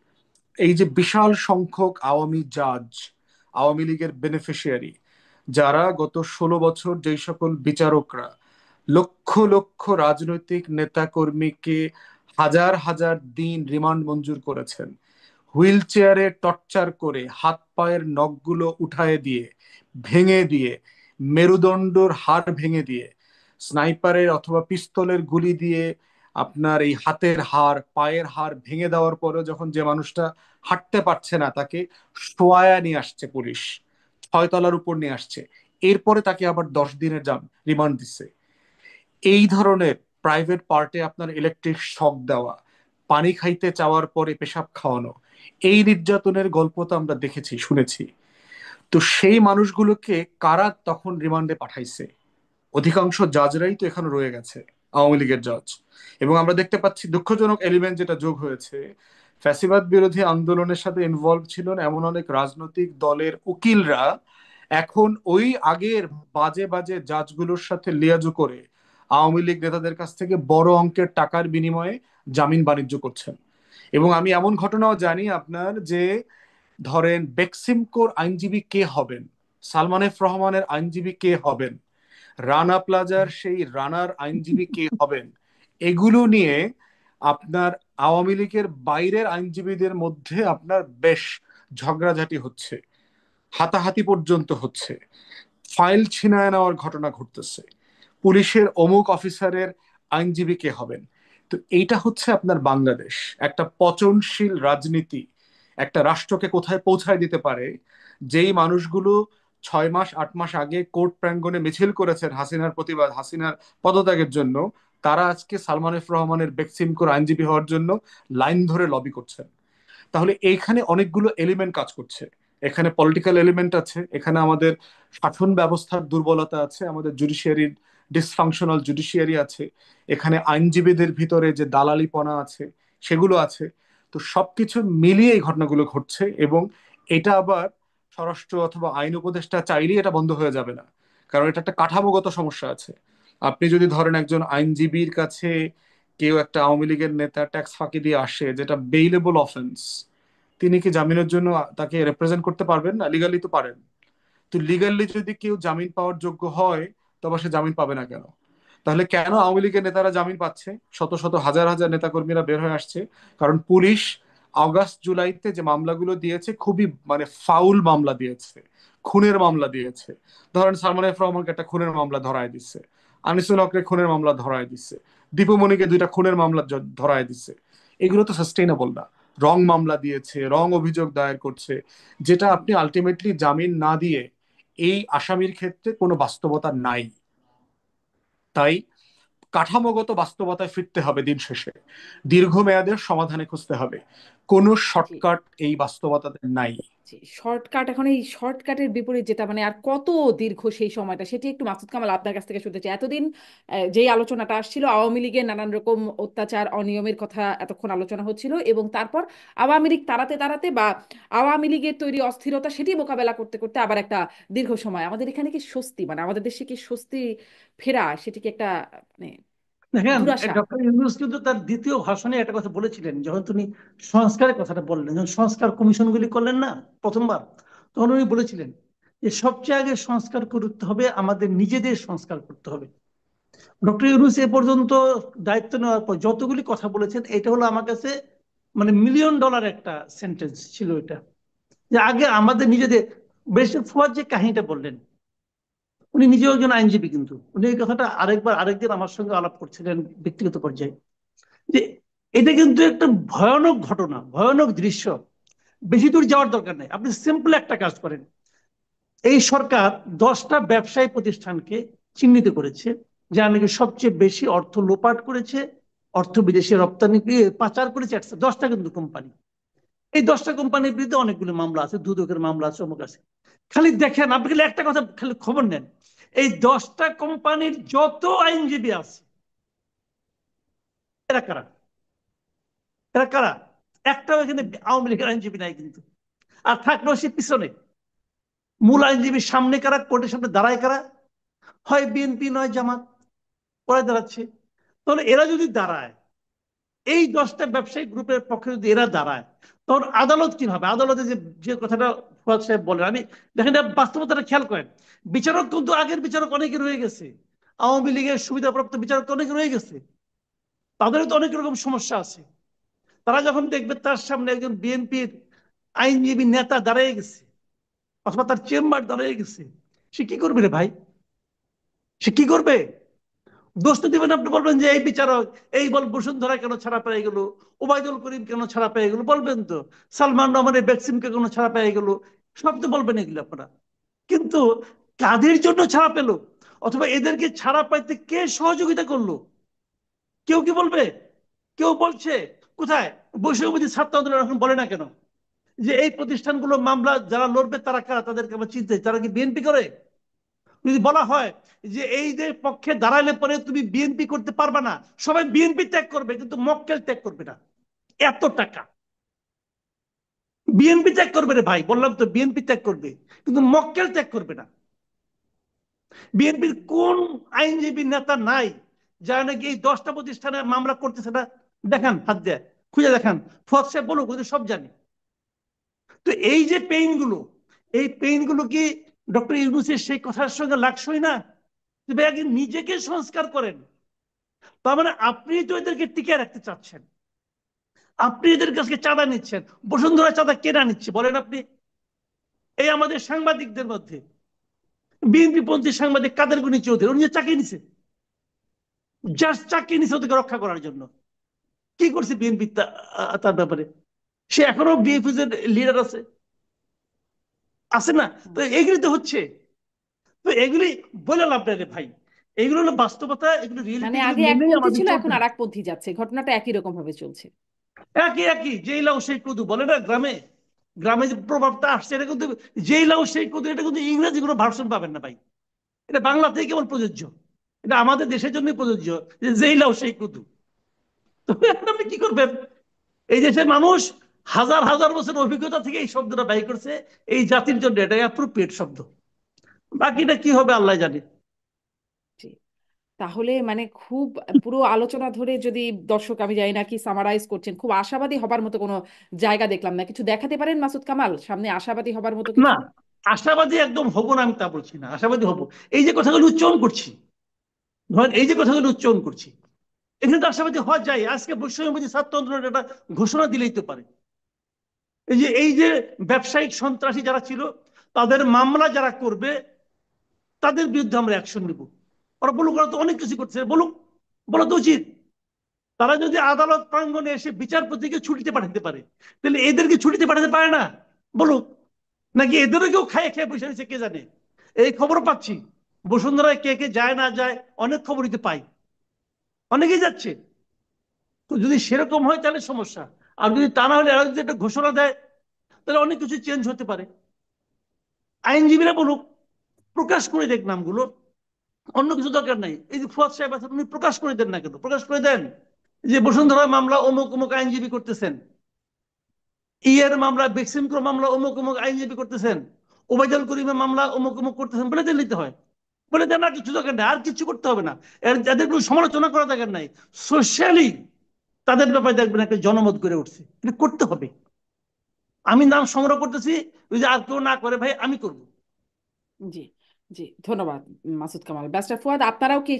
এই যে বিশাল সংখ্যক আওয়ামী জাজ, আওয়ামী লীগের বেনিফিশিয়ারি, যারা গত 16 বছর যেই সকল বিচারকরা লক্ষ লক্ষ রাজনৈতিক নেতা কর্মীকে হাজার হাজার দিন রিমান্ড মঞ্জুর করেছেন, হুইল চেয়ারে টর্চার করে হাত পায়ের নখগুলো উঠায় দিয়ে, ভেঙে দিয়ে, মেরুদণ্ডর হাড় ভেঙে দিয়ে, স্নাইপারের অথবা পিস্তলের গুলি দিয়ে আপনার এই হাতের হাড় পায়ের হাড় ভেঙে দেওয়ার পরেও যখন যে মানুষটা হাঁটতে পারছে না তাকে শোয়ায়া নিয়ে আসছে পুলিশ, 6 তলার উপর নিয়ে আসছে, এরপরে তাকে আবার 10 দিনের রিমান্ড দিচ্ছে। এই ধরনের প্রাইভেট পার্টে আপনার ইলেকট্রিক শক দেওয়া, পানি খাইতে চাওয়ার পরে পেশাব খাওয়ানো, এই নির্যাতনের গল্প তো আমরা দেখেছি শুনেছি। তো সেই মানুষগুলোকে কারা তখন রিমান্ডে পাঠাইছে? অধিকাংশ জাজরাই তো এখানে রয়ে গেছে, আওয়ামী লীগের জাজ। এবং আমরা দেখতে পাচ্ছি দুঃখজনক এলিমেন্ট যেটা যোগ হয়েছে, ফ্যাসিবাদ বিরোধী আন্দোলনের সাথে ইনভলভ ছিলেন এমন অনেক রাজনৈতিক দলের উকিলরা এখন ওই আগের বাজে বাজে জাজগুলোর সাথে লিয়াজু করে আওয়ামী লীগ নেতাদের কাছ থেকে বড় অঙ্কের টাকার বিনিময়ে জামিন বাণিজ্য করছেন। এবং আমি এমন ঘটনাও জানি আপনার যে, ধরেন বেক্সিমকোর আইনজীবী কে হবেন, সালমান এফ রহমানের আইনজীবী কে হবেন, রানা প্লাজার সেই রানার আইনজীবী কে হবেন, এগুলো নিয়ে আপনার আওয়ামী লীগের বাইরের আইনজীবীদের মধ্যে আপনার বেশ ঝগড়াঝাটি হচ্ছে, হাতাহাতি পর্যন্ত হচ্ছে, ফাইল ছিনায় নেওয়ার ঘটনা ঘটতেছে, পুলিশের অমুক অফিসারের আইনজীবী কে হবেন। তো এইটা হচ্ছে আপনার বাংলাদেশ, একটা পচনশীল রাজনীতি একটা রাষ্ট্রকে কোথায় পৌঁছায় দিতে পারে। যেই মানুষগুলো 6 মাস 8 মাস আগে কোর্ট প্রাঙ্গণে মিছিল করেছেন হাসিনার প্রতিবাদ, হাসিনার পদত্যাগের জন্য, তারা আজকে সালমান এফ রহমানের বেক্সিমকোর আইনজীবী হওয়ার জন্য লাইন ধরে লবি করছেন। তাহলে এইখানে অনেকগুলো এলিমেন্ট কাজ করছে। এখানে পলিটিক্যাল এলিমেন্ট আছে, এখানে আমাদের শাসন ব্যবস্থার দুর্বলতা আছে, আমাদের জুডিশিয়ারির ডিসফাংশনাল জুডিশিয়ারি আছে, এখানে আইনজীবীদের ভিতরে যে দালালিপনা আছে সেগুলো আছে। তো সবকিছু মিলিয়ে এই ঘটনাগুলো ঘটছে। এবং এটা আবার স্বরাষ্ট্র অথবা আইন উপদেষ্টা চাইলেই এটা বন্ধ হয়ে যাবে না, কারণ এটা একটা কাঠামোগত সমস্যা আছে। আপনি যদি ধরেন একজন আইনজীবীর কাছে কেউ একটা আওয়ামী লীগের নেতা ট্যাক্স ফাঁকি দিয়ে আসে, যেটা বেইলেবল অফেন্স, তিনি কি জামিনের জন্য তাকে রিপ্রেজেন্ট করতে পারবেন না? লিগালি তো পারেন। তো লিগালি যদি কেউ জামিন পাওয়ার যোগ্য হয় তবে সে জামিন পাবে না কেন? তাহলে কেন আওয়ামী লীগের নেতারা জামিন পাচ্ছে, শত শত হাজার হাজার নেতাকর্মীরা বের হয়ে আসছে? কারণ পুলিশ আগস্ট জুলাইতে যে মামলাগুলো দিয়েছে খুবই মানে ফাউল মামলা দিয়েছে, খুনের মামলা দিয়েছে। ধরেন সালমান এফ রহমানকে একটা খুনের মামলা ধরায় দিচ্ছে, আনিসুল হককে খুনের মামলা ধরায় দিচ্ছে, দীপুমণিকে দুইটা খুনের মামলা ধরায় দিচ্ছে। এগুলো তো সাস্টেইনেবল না। রং মামলা দিয়েছে, রং অভিযোগ দায়ের করছে, যেটা আপনি আলটিমেটলি জামিন না দিয়ে এই আসামির ক্ষেত্রে কোনো বাস্তবতা নাই। তাই কাঠামোগত বাস্তবতায় ফিরতে হবে দিন শেষে, দীর্ঘমেয়াদের সমাধানে খুঁজতে হবে। কোনো জি। শর্টকাট এই বাস্তবতাতে নাই। জি, শর্টকাট, এখন এই শর্টকাটের বিপরীত যেটা মানে আর কত দীর্ঘ সেই সময়টা, সেটি একটু মাসুদ কামাল আপনার কাছ থেকে শুনতে চাই। এতদিন যেই আলোচনাটা আসছিল আওয়ামী লীগের নানান রকম অত্যাচার অনিয়মের কথা এতক্ষণ আলোচনা হচ্ছিল, এবং তারপর আওয়ামী লীগ তাড়াতে তাড়াতে বা আওয়ামী লীগের তৈরি অস্থিরতা সেটি মোকাবেলা করতে করতে আবার একটা দীর্ঘ সময় আমাদের এখানে কি স্বস্তি, মানে আমাদের দেশে কি স্বস্তি ফেরা, সেটি কি একটা মানে দেখেন, দুরাশা? ডক্টর ইউনূস কিন্তু তার দ্বিতীয় ভাষণে একটা কথা বলেছিলেন, যখন তিনি সংস্কারের কথাটা বললেন, যখন সংস্কার কমিশনগুলি করলেন না প্রথমবার, তখন উনি বলেছিলেন যে সবচেয়ে আগে সংস্কার করতে হবে, আমাদের নিজেদের সংস্কার করতে হবে। ডক্টর ইউনূস এ পর্যন্ত দায়িত্ব নেওয়ার পর যতগুলি কথা বলেছেন, এটা হলো আমার কাছে মানে $1,000,000 একটা সেন্টেন্স ছিল এটা, যে আগে আমাদের নিজেদের। ব্যারিস্টার ফুয়াদ যে কাহিনীটা বললেন, উনি নিজেও একজন আইনজীবী, কিন্তু উনি এই কথাটা আরেকদিন আমার সঙ্গে আলাপ করছিলেন ব্যক্তিগত পর্যায়ে, যে এটা কিন্তু একটা ভয়ানক ঘটনা, ভয়ানক দৃশ্য। বেশি দূর যাওয়ার দরকার নেই, আপনি সিম্পল একটা কাজ করেন। এই সরকার 10টা ব্যবসায়ী প্রতিষ্ঠানকে চিহ্নিত করেছে যারা নাকি সবচেয়ে বেশি অর্থ লোপাট করেছে, অর্থ বিদেশে রপ্তানি পাচার করেছে, 10টা কিন্তু কোম্পানি। এই 10টা কোম্পানির বিরুদ্ধে অনেকগুলো মামলা আছে, দুদকের মামলা আছে, অমুক আছে। খালি দেখেন, আপনি খালি একটা কথা খালি খবর নেন, এই 10টা কোম্পানির যত আইনজীবী আছে, এরা কারা? এরা কারা? একটাও এখানে আওয়ামী লীগের আইনজীবী নাই কিন্তু। আর থাকলেও সে পিছনে। মূল আইনজীবীর সামনে কারা, কোর্টের সামনে দাঁড়ায় কারা? হয় বিএনপি নয় জামাত, ওরা দাঁড়াচ্ছে। তাহলে এরা যদি দাঁড়ায়, এই 10টা ব্যবসায়িক গ্রুপের পক্ষে যদি এরা দাঁড়ায়, তখন আদালত কি হবে? আদালতে যে যে কথাটা ফুয়াদ সাহেব বলেন, আমি দেখেন বাস্তবতাটা খেয়াল করেন। বিচারক কিন্তু আগের বিচারক অনেকে রয়ে গেছে, আওয়ামী লীগের সুবিধাপ্রাপ্ত বিচারক তো অনেকে রয়ে গেছে, তাদেরও তো অনেক রকম সমস্যা আছে। তারা যখন দেখবে তার সামনে একজন বিএনপির আইনজীবী নেতা দাঁড়িয়ে গেছে, অথবা তার চেম্বার দাঁড়িয়ে গেছে, সে কি করবে রে ভাই? সে কি করবে? দোষ তো দিবেন, আপনি বলবেন যে এই বিচারক, এই বল বসুন্ধরা কেন ছাড়া পেয়ে গেল, ওবায়দুল করিম কেন ছাড়া পেয়ে গেল, বলবেন তো সালমান রহমানের বেক্সিমকে কেন ছাড়া পেয়ে গেল, সব তো বলবেন এগুলো আপনারা। কিন্তু কাদের জন্য ছাড়া পেল, অথবা এদেরকে ছাড়া পাইতে কে সহযোগিতা করলো, কেউ কি বলবে? কেউ বলছে? কোথায়? বৈষম্যবিধি ছাত্র আন্দোলন এখন বলে না কেন যে এই প্রতিষ্ঠানগুলো মামলা যারা লড়বে তারা কারা, তাদেরকে আমরা চিনতে, তারা কি বিএনপি করে? যদি বলা হয় যে এইদের পক্ষে দাঁড়ালে পরে তুমি বিএনপি করতে পারবে না, সবাই বিএনপি ত্যাগ করবে কিন্তু মক্কেল ত্যাগ করবে না। এত টাকা বিএনপি ত্যাগ করবে রে ভাই, বললাম তো বিএনপি ত্যাগ করবে, কিন্তু মক্কেল ত্যাগ করবে না। বিএনপির কোন আইনজীবী নেতা নাই যারা নাকি এই 10টা প্রতিষ্ঠানে মামলা করতেছে না? দেখান, হাত দেয়, খুঁজে দেখান। ফুয়াদ সাহেব বলুক, ওদের সব জানি। তো এই যে পেইন গুলো, এই পেইন গুলো কি ডক্টর ইউনূসের সেই কথার সঙ্গে লাগসই না? আগে নিজেকে সংস্কার করেন। তার মানে আপনি তো এদেরকে টিকে রাখতে চাচ্ছেন, আপনি এদের কাছে চাঁদা নিচ্ছেন। বসুন্ধরা চাঁদা কেনা নিচ্ছে বলেন আপনি? এই আমাদের সাংবাদিকদের মধ্যে বিএনপি পন্থী সাংবাদিক কাদের গনি চৌধুরী, উনি যে চাকরি নিছে, জাস্ট চাকরি নিছে ওদেরকে রক্ষা করার জন্য। কি করছে বিএনপি তার ব্যাপারে? সে এখনো বিএনপি লিডার আছে, আছে না? তো এগুলি তো হচ্ছে। তো এগুলি বলে লাভ নাই রে ভাই, এগুলো হলো বাস্তবতা, এগুলো রিয়েলিটি, মানে এগুলো আগে মেনেই একপন্থী আমাদের ছিল, চলতে এখন আর হবে। একপন্থী যাচ্ছে, ঘটনাটা একই রকম ভাবে চলছে। একই একই, যেই লাউ সেই কদু বলে না গ্রামে, গ্রামে যে প্রভাবটা আসছে, এটা কিন্তু যেই লাউ সেই কদু, এটা কিন্তু ইংরেজি কোনো ভার্সন পাবেন না ভাই, এটা বাংলাতেই কেবল প্রযোজ্য। এটা আমাদের দেশের জন্যই প্রযোজ্য, যে যেই লাউ সেই কদু। তো এখন আপনি কি করবেন? এই দেশের মানুষ হাজার হাজার বছর অভিজ্ঞতা থেকে এই শব্দটা বাই করছে, এই জাতির জন্য এটা অ্যাপ্রোপ্রিয়েট শব্দ। বাকিটা কি হবে আল্লাহ জানে। জি। তাহলে মানে খুব পুরো আলোচনা ধরে যদি দর্শক, আমি জানি না কি সামারাইজ করছেন, খুব আশাবাদী হবার মতো কোনো জায়গা দেখলাম না। কিছু দেখাতে পারেন মাসুদ কামাল সামনে আশাবাদী হবার মতো না, কিছু? আশাবাদী একদম হব না আমি তা বলছি না, আশাবাদী হব। এই যে কথাগুলো উচ্চারণ করছি, ধরেন এই যে কথাগুলো উচ্চারণ করছি, এখানে তো আশাবাদী হওয়া যায়। আজকে বৈষম্যবিরোধী ছাত্র আন্দোলনের একটা ঘোষণা দিলেই তো পারে। এই যে ব্যবসায়িক সন্ত্রাসী যারা ছিল, তাদের মামলা যারা করবে, তাদের বিরুদ্ধে আমরা অ্যাকশন নিব। ওরা বলুক, ওরা তো অনেক কিছু করছে, বলুক, বলা তো উচিত। তারা যদি আদালত প্রাঙ্গণে এসে বিচারপতিকে ছুটিতে পাঠাতে পারে, তাহলে এদেরকে ছুটিতে পাঠাতে পারে না? বলুক। নাকি এদেরও কেউ খাইয়ে খেয়ে বসে রয়েছে, কে জানে। এই খবর পাচ্ছি, বসুন্ধরায় কে কে যায় না যায় অনেক খবরই তো পাই, অনেকেই যাচ্ছে। তো যদি সেরকম হয় তাহলে সমস্যা। আর যদি তা না হলে এরা যদি একটা ঘোষণা দেয়, তাহলে অনেক কিছু চেঞ্জ হতে পারে। আইনজীবীরা বলুক, প্রকাশ করে দেখ নামগুলো, অন্য কিছু দরকার নাই। এই যে ফুয়াদ সাহেব আছেন, উনি প্রকাশ করে দেন না কেন? প্রকাশ করে দেন যে বসুন্ধরা মামলা অমুক অমুক আইনজীবী করতেছেন, ইয়ের মামলা, বেক্সিমকো মামলা অমুক অমুক আইনজীবী করতেছেন, ওবায়দুল করিমের মামলা অমুক অমুক করতেছেন, বলে দিতে হয়। বলে দেন, আর কিছু দরকার নেই, আর কিছু করতে হবে না। যাদের কোনো সমালোচনা করা দরকার নাই। সোশ্যালি তাদের ব্যাপারে দেখবেন একটা জনমত গড়ে উঠছে, এটা করতে হবে। আমি নাম সংগ্রহ করতেছি, ওই যে আর কেউ না করে ভাই, আমি করব। জি, জি, ধন্যবাদ মাসুদ কামাল। ব্যারিস্টার ফুয়াদ, আপনারাও কি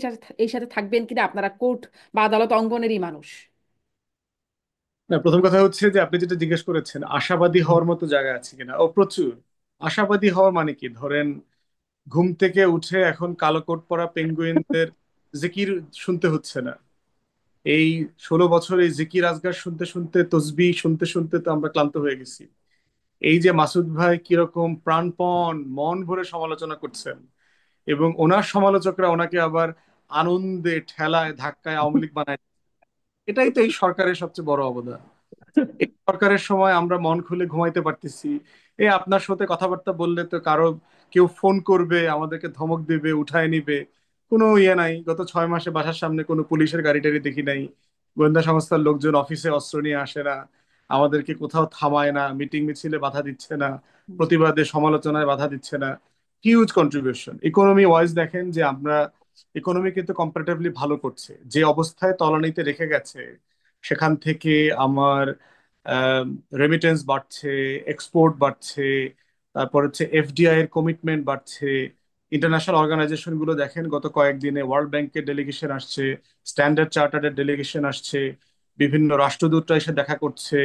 এই সাথে থাকবেন কিনা? আপনারা কোর্ট বা আদালত অঙ্গনেরই মানুষ। না, প্রথম কথা হচ্ছে যে আপনি যেটা জিজ্ঞেস করেছেন আশাবাদী হওয়ার মতো জায়গা আছে কিনা, ও প্রচুর। আশাবাদী হওয়া মানে কি, ধরেন ঘুম থেকে উঠে এখন কালো কোট পরা পেঙ্গুইনদের জিকির শুনতে হচ্ছে না। এই 16 বছর এই জিকির আজগার শুনতে শুনতে, তসবিহ শুনতে শুনতে তো আমরা ক্লান্ত হয়ে গেছি। এই যে মাসুদ ভাই কিরকম প্রাণপণ মন ভরে সমালোচনা করছেন, এবং ওনার সমালোচকরা ওনাকে আবার আনন্দে ঠেলায় ধাক্কায় আওয়ামী লীগ বানায়, এটাই তো এই সরকারের সবচেয়ে বড় অবদান। এই সরকারের সময় আমরা মন খুলে ঘুমাইতে পারতেছি। এই আপনার সাথে কথাবার্তা বললে তো কারো কেউ ফোন করবে, আমাদেরকে ধমক দিবে, উঠায় নিবে, কোনো ইয়ে নাই। গত 6 মাসে বাসার সামনে কোনো পুলিশের গাড়ি টাড়ি দেখি নাই। গোয়েন্দা সংস্থার লোকজন অফিসে অস্ত্র নিয়ে আসে না, আমাদেরকে কোথাও থামায় না, মিটিং মিছিলে বাধা দিচ্ছে না, জি, প্রতিবাদে সমালোচনায় বাধা দিচ্ছে না। Huge contribution economy wise. দেখেন যে আমরা ইকোনমি কিন্তু কম্পারেটিভলি ভালো করছে, যে অবস্থায় তলানিতে রেখে গেছে সেখান থেকে আমার রেমিটেন্স বাড়ছে, এক্সপোর্ট বাড়ছে, তারপর হচ্ছে এফডিআই এর কমিটমেন্ট বাড়ছে। ইন্টারন্যাশনাল অর্গানাইজেশন গুলো দেখেন, গত কয়েকদিনে ওয়ার্ল্ড ব্যাংকের ডেলিগেশন আসছে, স্ট্যান্ডার্ড চার্টার্ডের ডেলিগেশন আসছে, বিভিন্ন রাষ্ট্রদূতরা এসে দেখা করছে,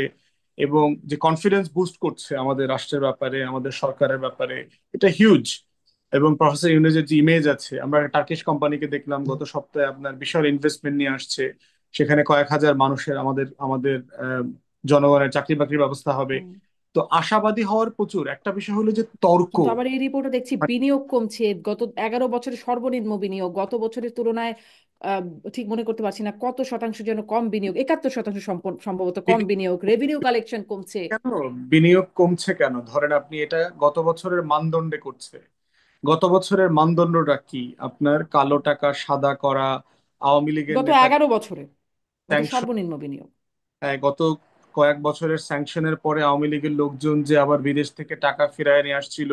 এবং যে কনফিডেন্স বুস্ট করছে আমাদের রাষ্ট্রের ব্যাপারে, আমাদের সরকারের ব্যাপারে, এটা হিউজ। এবং প্রফেসর ইউনূসের যে ইমেজ আছে, আমরা টার্কিশ কোম্পানিকে দেখলাম গত সপ্তাহে আপনার বিশাল ইনভেস্টমেন্ট নিয়ে আসছে, সেখানে কয়েক হাজার মানুষের, আমাদের আমাদের জনগণের চাকরি বাকরির ব্যবস্থা হবে। হুম। তো আশাবাদী হওয়ার প্রচুর। একটা বিষয় হলো যে তর্ক, কিন্তু আবার এই রিপোর্টে দেখছি বিনিয়োগ কমছে। গত 11 বছরে সর্বনিম্ন বিনিয়োগ, গত বছরের তুলনায় আহ, ঠিক মনে করতে পারছি না কত শতাংশ যেন কম বিনিয়োগ, 71% সম্ভবত কম বিনিয়োগ, রেভিনিউ কালেকশন কমছে। কেন বিনিয়োগ কমছে কেন, ধরেন আপনি এটা গত বছরের মানদণ্ডে করছে। গত বছরের মানদণ্ডটা কি, আপনার কালো টাকা সাদা করা, আওয়ামী লীগের গত নেতা 11 বছরে এটা স্যাংশন, সর্বনিম্ন বিনিয়োগ। গত কয়েক বছরের স্যাংশনের পরে আওয়ামী লীগের লোকজন যে আবার বিদেশ থেকে টাকা ফিরায় নিয়ে আসছিল,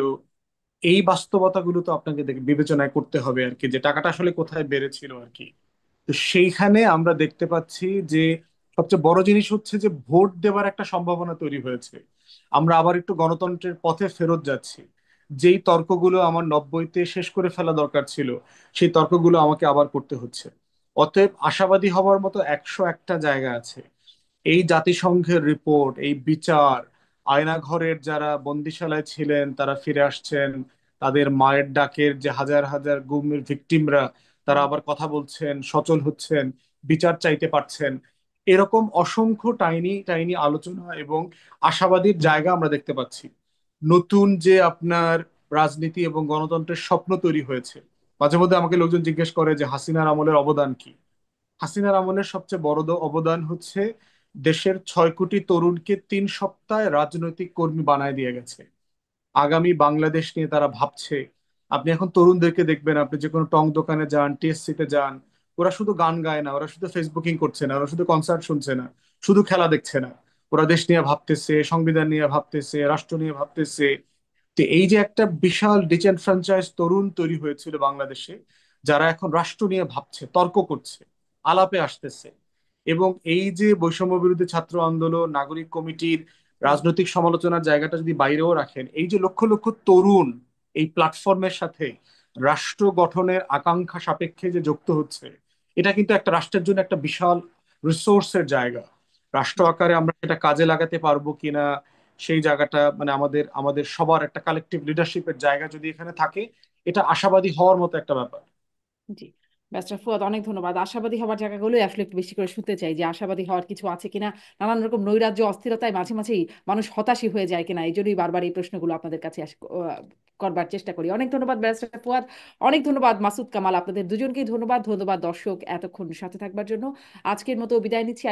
এই বাস্তবতাগুলো তো আপনাকে বিবেচনায় করতে হবে আর কি, যে টাকাটা আসলে কোথায় বেড়েছিল আর কি। তো সেইখানে আমরা দেখতে পাচ্ছি যে সবচেয়ে বড় জিনিস হচ্ছে যে ভোট দেওয়ার একটা সম্ভাবনা তৈরি হয়েছে। আমরা আবার একটু গণতন্ত্রের পথে ফেরত যাচ্ছি। যেই তর্কগুলো আমার 90-তে শেষ করে ফেলা দরকার ছিল, সেই তর্কগুলো আমাকে আবার করতে হচ্ছে। অতএব আশাবাদী হওয়ার মতো 101টা জায়গা আছে। এই জাতিসংঘের রিপোর্ট, এই বিচার, আয়নাঘরের যারা বন্দিশালায় ছিলেন তারা ফিরে আসছেন, তাদের মায়ের ডাকের যে হাজার হাজার গুমের ভিকটিমরা, তারা হুম। আবার কথা বলছেন, সচল হচ্ছেন, বিচার চাইতে পারছেন। এরকম অসংখ্য টাইনি টাইনি আলোচনা এবং আশাবাদীর জায়গা আমরা দেখতে পাচ্ছি। নতুন যে আপনার রাজনীতি এবং গণতন্ত্রের স্বপ্ন তৈরি হয়েছে। মাঝে মধ্যে আমাকে লোকজন জিজ্ঞেস করে যে হাসিনার আমলের অবদান কি। হাসিনার আমলের সবচেয়ে বড় অবদান হচ্ছে দেশের 6 কোটি তরুণকে 3 সপ্তাহে রাজনৈতিক কর্মী বানায় দিয়ে গেছে। আগামী বাংলাদেশ নিয়ে তারা ভাবছে। আপনি এখন তরুণদেরকে দেখবেন, আপনি যে কোনো টং দোকানে যান, টিএসসি তে যান, ওরা শুধু গান গায় না, ওরা শুধু ফেসবুকিং করছে না, ওরা শুধু কনসার্ট শুনছে না, শুধু খেলা দেখছে না, ওরা দেশ নিয়ে ভাবতেছে, সংবিধান নিয়ে ভাবতেছে, রাষ্ট্র নিয়ে ভাবতেছে। তো এই যে একটা বিশাল ডিসএনফ্রাঞ্চাইজ তরুণ তৈরি হয়েছিল বাংলাদেশে, যারা এখন রাষ্ট্র নিয়ে ভাবছে, তর্ক করছে, আলাপে আসতেছে। এবং এই যে বৈষম্য বিরোধী ছাত্র আন্দোলন, নাগরিক কমিটির হুম। রাজনৈতিক সমালোচনার জায়গাটা যদি বাইরেও রাখেন, এই যে লক্ষ লক্ষ তরুণ এই প্ল্যাটফর্মের সাথে রাষ্ট্র গঠনের আকাঙ্ক্ষা সাপেক্ষে যে যুক্ত হচ্ছে, এটা কিন্তু একটা রাষ্ট্রের জন্য একটা বিশাল রিসোর্সের জায়গা। রাষ্ট্র আকারে আমরা সেটা কাজে লাগাতে পারবো কিনা, সেই জায়গাটা মানে আমাদের আমাদের সবার একটা কালেকটিভ লিডারশিপের জায়গা যদি এখানে থাকে, এটা আশাবাদী হওয়ার মতো একটা ব্যাপার। জি, ব্যারিস্টার ফুয়াদ, অনেক ধন্যবাদ। আশাবাদী হওয়ার জায়গাগুলো আসলে একটু বেশি করে শুনতে চাই, যে আশাবাদী হওয়ার কিছু আছে কিনা। নানান রকম নৈরাজ্য অস্থিরতায় মাঝে মাঝেই মানুষ হতাশই হয়ে যায় কিনা, এই জন্যই বারবার এই প্রশ্নগুলো আপনাদের কাছে করবার চেষ্টা করি। অনেক ধন্যবাদ ব্যারিস্টার ফুয়াদ, অনেক ধন্যবাদ মাসুদ কামাল, আপনাদের দুজনকেই ধন্যবাদ। ধন্যবাদ দর্শক এতক্ষণ সাথে থাকবার জন্য। আজকের মতো বিদায় নিচ্ছি।